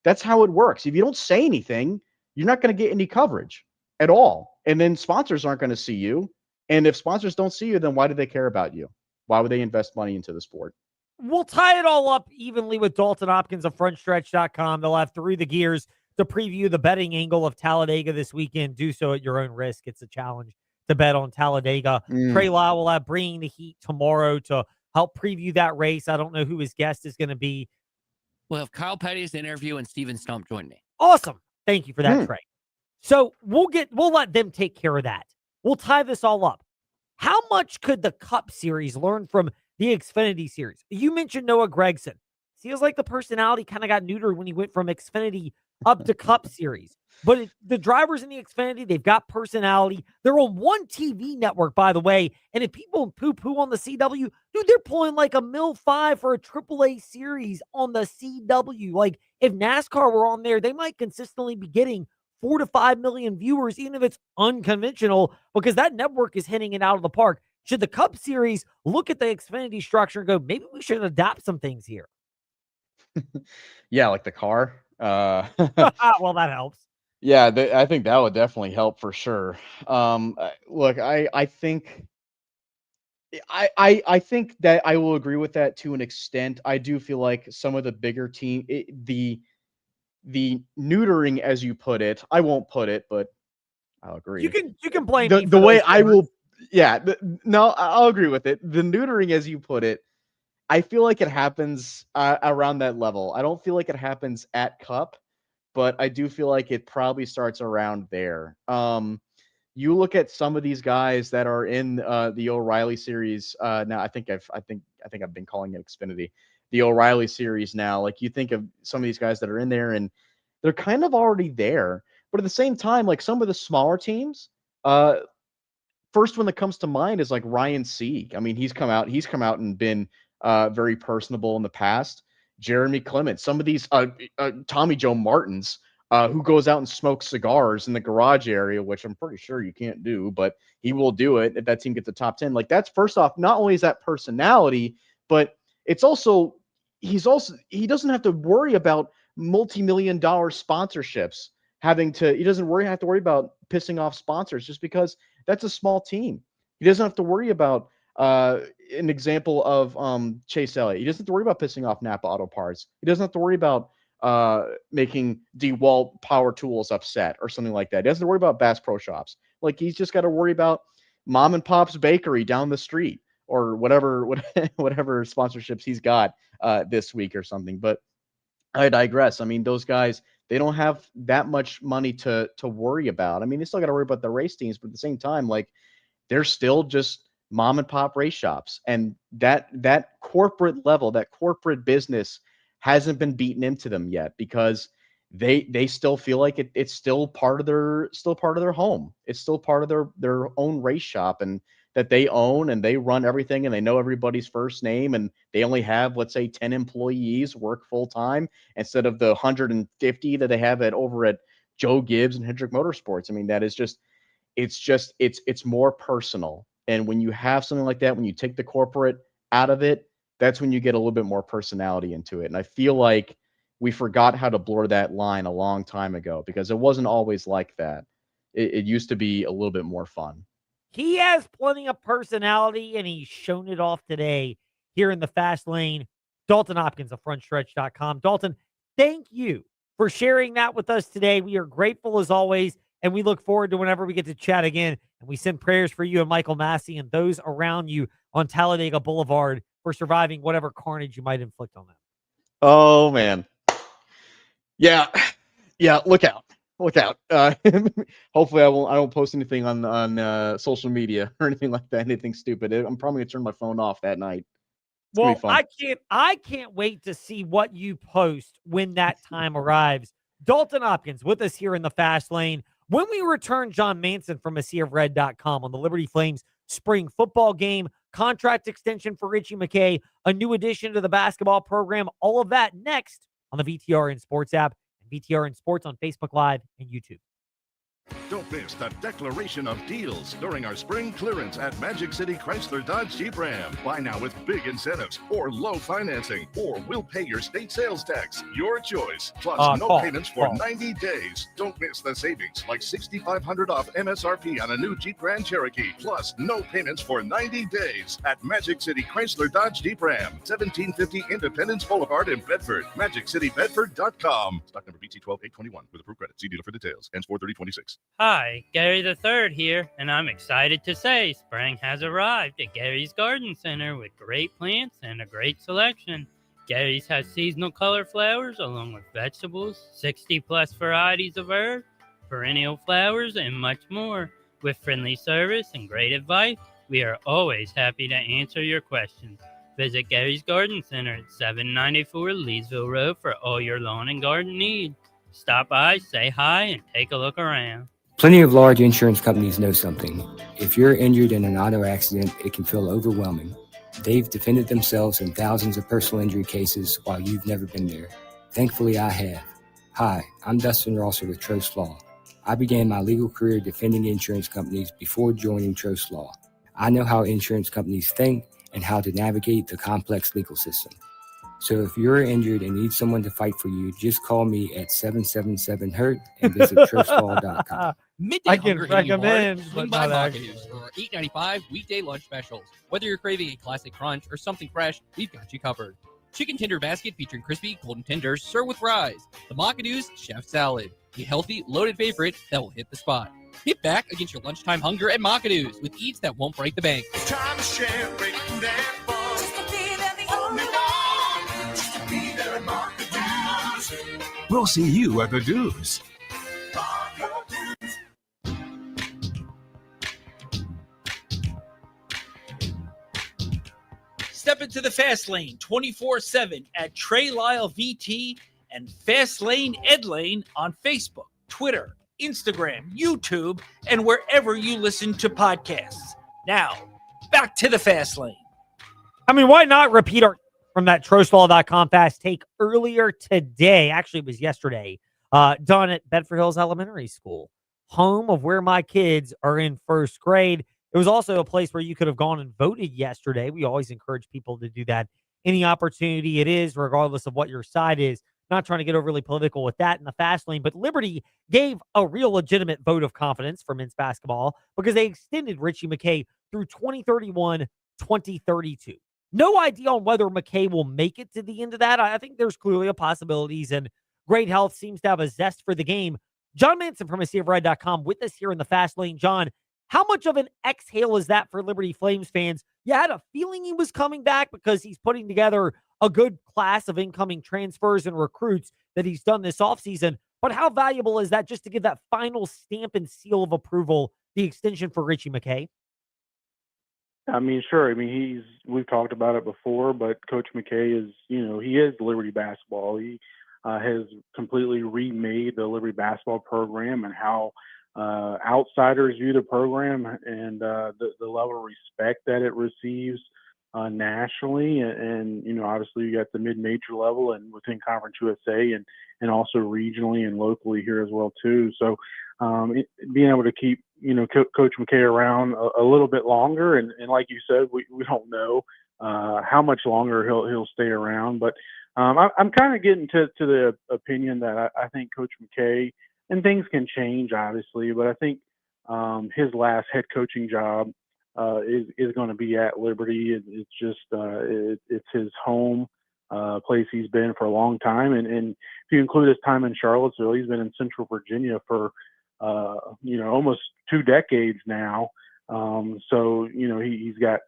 S7: That's how it works. If you don't say anything, you're not going to get any coverage at all. And then sponsors aren't going to see you. And if sponsors don't see you, then why do they care about you? Why would they invest money into the sport?
S3: We'll tie it all up evenly with Dalton Hopkins of FrontStretch.com. They'll have Through the Gears to preview the betting angle of Talladega this weekend. Do so at your own risk. It's a challenge to bet on Talladega. Trey Lyle will have Bringing the Heat tomorrow to help preview that race. I don't know who his guest is going to be.
S4: We'll have Kyle Petty's interview and Steven Stump join me.
S3: Awesome. Thank you for that, Trey. So we'll let them take care of that. We'll tie this all up. How much could the Cup Series learn from the Xfinity Series? You mentioned Noah Gragson. Feels like the personality kind of got neutered when he went from Xfinity up to Cup Series. But the drivers in the Xfinity, they've got personality. They're on one TV network, by the way. And if people poo-poo on the CW, dude, they're pulling like a $1.5 for a AAA series on the CW. Like, if NASCAR were on there, they might consistently be getting 4 to 5 million viewers, even if it's unconventional, because that network is hitting it out of the park. Should the Cup Series look at the Xfinity structure and go, maybe we should adapt some things here?
S7: Yeah, like the car.
S3: Well, that helps.
S7: Yeah, I think that would definitely help for sure. Look, I think I think that I will agree with that to an extent. I do feel like some of the bigger team, the neutering, as you put it, I won't put it, but I'll agree.
S3: You can blame me for
S7: the way
S3: those
S7: I
S3: words.
S7: will. Yeah, no, I'll agree with it. The neutering, as you put it, I feel like it happens around that level. I don't feel like it happens at Cup, but I do feel like it probably starts around there. You look at some of these guys that are in the O'Reilly series. Now, I think I've been calling it Xfinity, the O'Reilly series now. Like, you think of some of these guys that are in there, and they're kind of already there. But at the same time, like some of the smaller teams, first one that comes to mind is like Ryan Sieg. I mean, he's come out and been very personable in the past. Jeremy Clement, some of these Tommy Joe Martins, who goes out and smokes cigars in the garage area, which I'm pretty sure you can't do, but he will do it if that team gets the top 10. Like, that's, first off, not only is that personality, but it's also, he doesn't have to worry about multi-million-dollar sponsorships. He doesn't have to worry about pissing off sponsors, just because that's a small team. He doesn't have to worry about an example of Chase Elliott. He doesn't have to worry about pissing off Napa Auto Parts. He doesn't have to worry about making DeWalt Power Tools upset or something like that. He doesn't have to worry about Bass Pro Shops. Like, he's just got to worry about Mom and Pop's Bakery down the street, or whatever sponsorships he's got this week or something. But I digress. I mean, those guys, they don't have that much money to worry about. I mean, they still got to worry about the race teams, but at the same time, like they're still just mom and pop race shops, and that corporate level, that corporate business hasn't been beaten into them yet because they still feel like it's still part of their home. It's still part of their own race shop, and that they own, and they run everything, and they know everybody's first name, and they only have, let's say, 10 employees work full time instead of the 150 that they have over at Joe Gibbs and Hendrick Motorsports. I mean, that is just it's more personal. And when you have something like that, when you take the corporate out of it, that's when you get a little bit more personality into it. And I feel like we forgot how to blur that line a long time ago because it wasn't always like that. It used to be a little bit more fun.
S3: He has plenty of personality, and he's shown it off today here in the fast lane. Dalton Hopkins of frontstretch.com. Dalton, thank you for sharing that with us today. We are grateful as always, and we look forward to whenever we get to chat again. And we send prayers for you and Michael Massey and those around you on Talladega Boulevard for surviving whatever carnage you might inflict on them.
S7: Oh, man. Yeah. Look out. Hopefully I don't post anything on social media or anything like that, anything stupid. I'm probably gonna turn my phone off that night. It's gonna be fun.
S3: I can't wait to see what you post when that time arrives. Dalton Hopkins with us here in the fast lane. When we return, John Manson from AseaofRed.com on the Liberty Flames spring football game, contract extension for Richie McKay, a new addition to the basketball program, all of that next on the VTRN Sports app. VTRN Sports on Facebook Live and YouTube.
S10: Don't miss the declaration of deals during our spring clearance at Magic City Chrysler Dodge Jeep Ram. Buy now with big incentives or low financing, or we'll pay your state sales tax. Your choice. Plus no payments for 90 days. Don't miss the savings, like $6,500 off MSRP on a new Jeep Grand Cherokee. Plus no payments for 90 days at Magic City Chrysler Dodge Jeep Ram, 1750 Independence Boulevard in Bedford. MagicCityBedford.com. Stock number BT12821 with approved credit. See dealer for details. Ends 4/30/26.
S11: Hi, Gary the Third here, and I'm excited to say spring has arrived at Gary's Garden Center with great plants and a great selection. Gary's has seasonal color flowers along with vegetables, 60-plus varieties of herbs, perennial flowers, and much more. With friendly service and great advice, we are always happy to answer your questions. Visit Gary's Garden Center at 794 Leesville Road for all your lawn and garden needs. Stop by, say hi, and take a look around.
S12: Plenty of large insurance companies know something. If you're injured in an auto accident, it can feel overwhelming. They've defended themselves in thousands of personal injury cases while you've never been there. Thankfully, I have. Hi, I'm Dustin Rosser with Trost Law. I began my legal career defending insurance companies before joining Trost Law. I know how insurance companies think and how to navigate the complex legal system. So if you're injured and need someone to fight for you, just call me at 777-HURT and visit trustlaw.com.
S4: Midday
S3: I can
S4: hunger hitting you hard?
S3: recommend,
S4: Swing
S3: but
S4: by
S3: not
S4: Macadoo's for our $8.95 weekday lunch specials. Whether you're craving a classic crunch or something fresh, we've got you covered. Chicken tender basket featuring crispy golden tenders served with fries. The Macadoo's Chef Salad, a healthy, loaded favorite that will hit the spot. Hit back against your lunchtime hunger at Macadoo's with eats that won't break the bank.
S10: It's time to share, break that ball. Just to be there, the only one. Just to be there at Macadoo's.
S13: We'll see you at the Do's.
S2: Step into the fast lane 24/7 at Trey Lyle VT and Fast Lane Ed Lane on Facebook, Twitter, Instagram, YouTube, and wherever you listen to podcasts. Now, back to the fast lane.
S3: I mean, why not repeat our from that trostlaw.com fast take earlier today? Actually, it was yesterday, done at Bedford Hills Elementary School, home of where my kids are in first grade. It was also a place where you could have gone and voted yesterday. We always encourage people to do that. Any opportunity it is, regardless of what your side is. Not trying to get overly political with that in the fast lane, but Liberty gave a real legitimate vote of confidence for men's basketball because they extended Richie McKay through 2031, 2032. No idea on whether McKay will make it to the end of that. I think there's clearly a possibilities, and great health seems to have a zest for the game. John Manson from AseaofRed.com with us here in the fast lane. John, how much of an exhale is that for Liberty Flames fans? You had a feeling he was coming back because he's putting together a good class of incoming transfers and recruits that he's done this offseason. But how valuable is that just to give that final stamp and seal of approval, the extension for Richie McKay?
S14: I mean, sure. I mean, we've talked about it before, but Coach McKay is, he is Liberty basketball. He has completely remade the Liberty basketball program and how outsiders view the program and the level of respect that it receives nationally. And, obviously you got the mid-major level and within Conference USA and also regionally and locally here as well, too. So being able to keep, Coach McKay around a little bit longer. And like you said, we don't know how much longer he'll stay around. But I'm kind of getting to the opinion that I think Coach McKay, and things can change, obviously, but I think his last head coaching job is going to be at Liberty. It's just it's his home place he's been for a long time. And if you include his time in Charlottesville, he's been in Central Virginia for almost 2 decades now. So he's got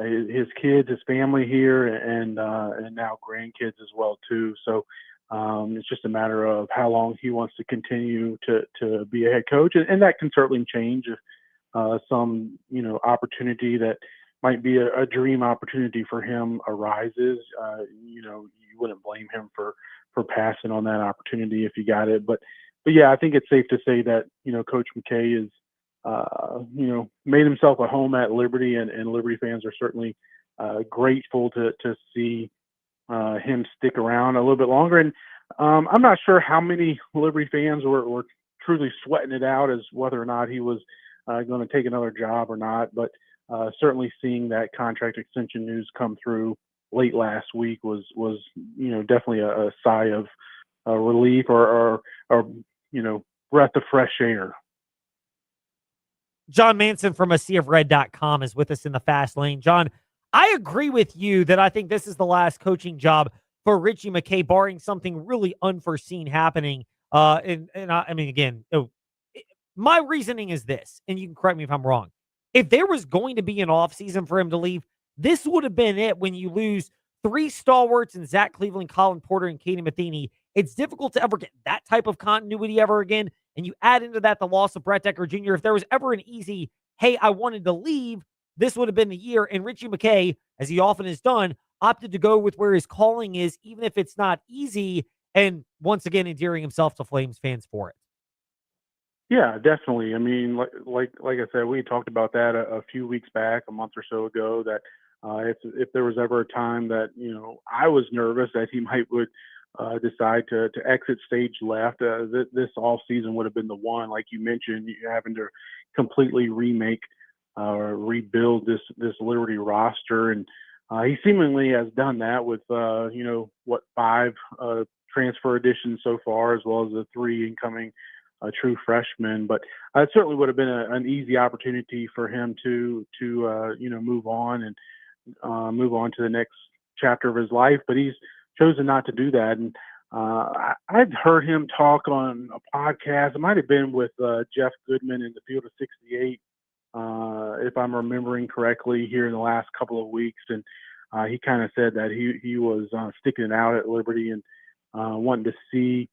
S14: his kids, his family here, and now grandkids as well too. So it's just a matter of how long he wants to continue to be a head coach, and that can certainly change if some opportunity that might be a dream opportunity for him arises. You wouldn't blame him for passing on that opportunity if he got it, but yeah, I think it's safe to say that Coach McKay is made himself a home at Liberty, and Liberty fans are certainly grateful to see him stick around a little bit longer. And I'm not sure how many Liberty fans were truly sweating it out as whether or not he was going to take another job or not, but certainly seeing that contract extension news come through late last week was definitely a sigh of relief or breath of fresh air.
S3: John Manson from ASeaofRed.com is with us in the fast lane. John, I agree with you that I think this is the last coaching job for Richie McKay, barring something really unforeseen happening. My reasoning is this, and you can correct me if I'm wrong. If there was going to be an offseason for him to leave, this would have been it. When you lose 3 stalwarts in Zach Cleveland, Colin Porter, and Katie Matheny, it's difficult to ever get that type of continuity ever again. And you add into that the loss of Brett Decker Jr. If there was ever an easy, hey, I wanted to leave, this would have been the year. And Richie McKay, as he often has done, opted to go with where his calling is, even if it's not easy, and once again endearing himself to Flames fans for it.
S14: Yeah, definitely. I mean, like I said, we talked about that a few weeks back, a month or so ago, that if there was ever a time that I was nervous that he would decide to exit stage left, this off season would have been the one. Like you mentioned, you're having to completely remake or rebuild this Liberty roster, and he seemingly has done that with 5 transfer additions so far, as well as the 3 incoming true freshmen. But it certainly would have been an easy opportunity for him to move on and move on to the next chapter of his life. But he's chosen not to do that. And I've heard him talk on a podcast. It might have been with Jeff Goodman in the Field of 68, if I'm remembering correctly, here in the last couple of weeks. And he kind of said that he was sticking it out at Liberty and wanting to see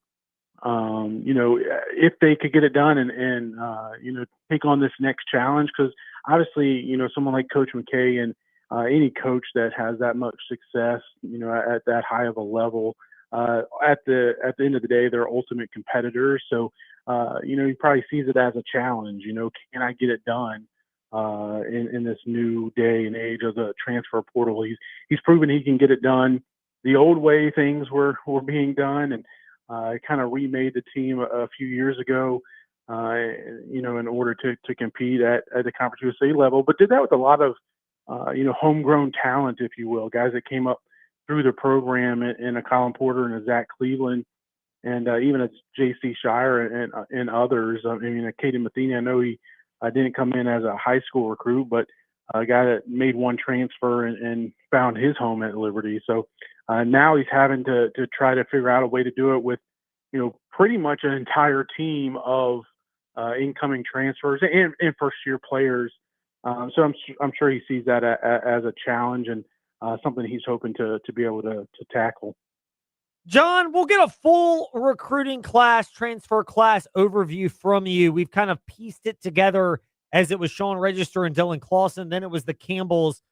S14: if they could get it done and take on this next challenge. Because obviously, someone like Coach McKay and any coach that has that much success, at that high of a level, at the end of the day, they're ultimate competitors. So, he probably sees it as a challenge. Can I get it done in this new day and age of the transfer portal? He's proven he can get it done the old way things were being done, and kind of remade the team a few years ago, in order to compete at the Conference USA level, but did that with a lot of, homegrown talent, if you will, guys that came up through the program in a Colin Porter and a Zach Cleveland, and even a J.C. Shire and others. I mean, Katie Matheny, I know he didn't come in as a high school recruit, but a guy that made one transfer and found his home at Liberty. So now he's having to try to figure out a way to do it with, pretty much an entire team of incoming transfers and first-year players. So I'm sure he sees that as a challenge. And something he's hoping to be able to tackle.
S3: John, we'll get a full recruiting class, transfer class overview from you. We've kind of pieced it together as it was Sean Register and Dylan Clausen. Then it was the Campbells.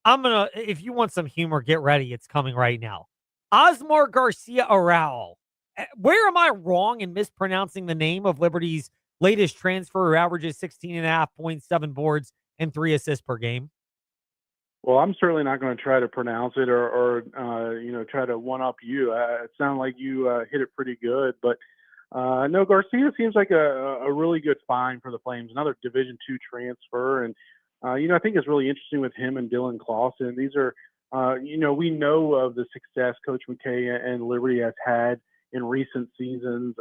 S3: If you want some humor, get ready. It's coming right now. Osmar Garcia Arao. Where am I wrong in mispronouncing the name of Liberty's latest transfer who averages 16.5 points, 7 boards, and 3 assists per game?
S14: Well, I'm certainly not going to try to pronounce it or try to one-up you. It sounded like you hit it pretty good. But, no, Garcia seems like a really good find for the Flames, another Division II transfer. And, I think it's really interesting with him and Dylan Clausen. These are, we know of the success Coach McKay and Liberty has had in recent seasons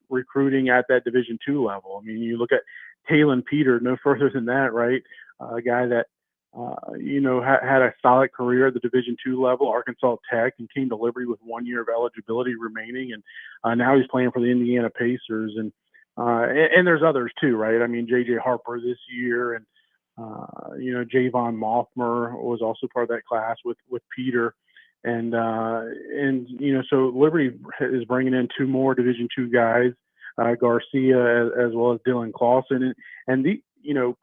S14: recruiting at that Division II level. I mean, you look at Talon Peter, no further than that, right? A guy that, had a solid career at the Division II level, Arkansas Tech, and came to Liberty with 1 year of eligibility remaining. And now he's playing for the Indiana Pacers. And there's others too, right? I mean, J.J. Harper this year and, Javon Mothmer was also part of that class with Peter. And so Liberty is bringing in 2 more Division II guys, Garcia as well as Dylan Clausen. And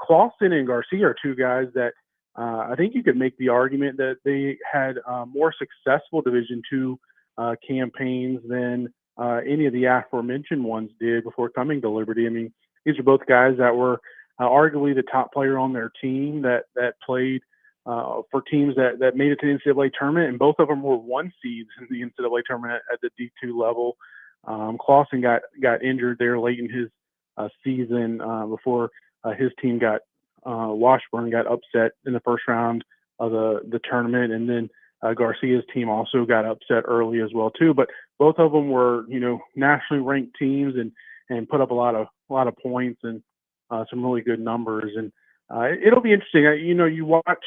S14: Clausen and Garcia are 2 guys that I think you could make the argument that they had more successful Division II campaigns than any of the aforementioned ones did before coming to Liberty. I mean, these are both guys that were arguably the top player on their team that played for teams that made it to the NCAA tournament, and both of them were 1 seeds in the NCAA tournament at the D2 level. Clausen got injured there late in his season before his team Washburn got upset in the first round of the tournament, and then Garcia's team also got upset early as well too. But both of them were nationally ranked teams and put up a lot of points and some really good numbers. And it'll be interesting. You watch.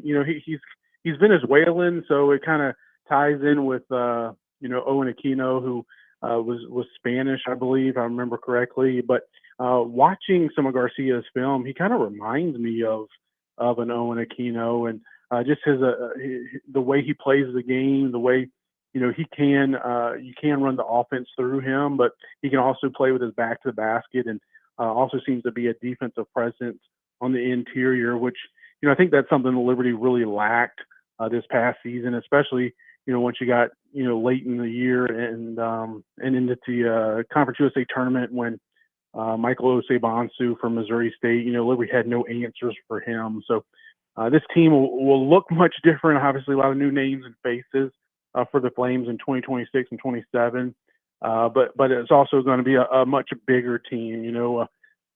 S14: He's Venezuelan, so it kind of ties in with Owen Aquino, who was Spanish, I believe, if I remember correctly. But watching some of Garcia's film, he kind of reminds me of an Owen Aquino, and just the way he plays the game, the way you can run the offense through him, but he can also play with his back to the basket, and also seems to be a defensive presence on the interior, which I think that's something the Liberty really lacked this past season, especially once you got late in the year and into the Conference USA tournament when Michael Osei-Bonsu from Missouri State, Liberty had no answers for him. So this team will look much different. Obviously, a lot of new names and faces for the Flames in 2026 and 27. But it's also going to be a much bigger team.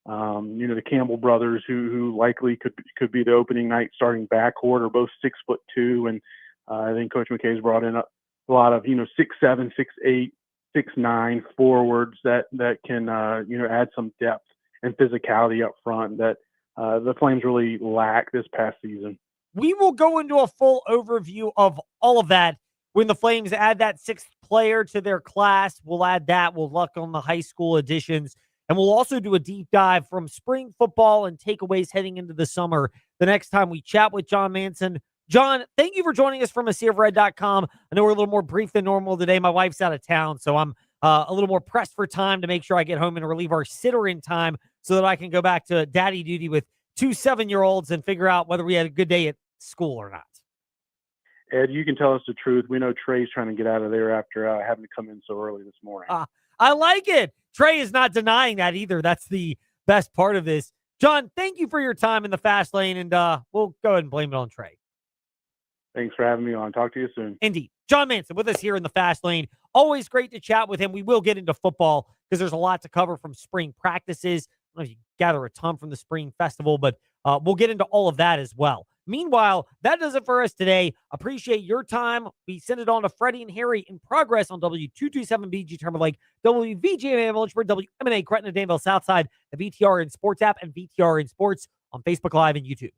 S14: The Campbell brothers, who likely could be the opening night starting backcourt, are both 6'2", and I think Coach McKay's brought in a lot of 6'7", 6'8", 6'9" forwards that can add some depth and physicality up front that the Flames really lack this past season.
S3: We will go into a full overview of all of that when the Flames add that 6th player to their class. We'll add that. We'll look on the high school editions. And we'll also do a deep dive from spring football and takeaways heading into the summer the next time we chat with John Manson. John, thank you for joining us from AseaofRed.com. I know we're a little more brief than normal today. My wife's out of town, so I'm a little more pressed for time to make sure I get home and relieve our sitter in time so that I can go back to daddy duty with 2 7-year-olds and figure out whether we had a good day at school or not.
S14: Ed, you can tell us the truth. We know Trey's trying to get out of there after having to come in so early this morning.
S3: I like it. Trey is not denying that either. That's the best part of this. John, thank you for your time in the fast lane, and we'll go ahead and blame it on Trey.
S14: Thanks for having me on. Talk to you soon.
S3: Indeed. John Manson with us here in the fast lane. Always great to chat with him. We will get into football because there's a lot to cover from spring practices. I don't know if you gather a ton from the spring festival, but we'll get into all of that as well. Meanwhile, that does it for us today. Appreciate your time. We send it on to Freddie and Harry in progress on W227BG Timberlake, WVGM Lynchburg, WMNA Gretna Danville Southside, the VTR in Sports app, and VTR in Sports on Facebook Live and YouTube.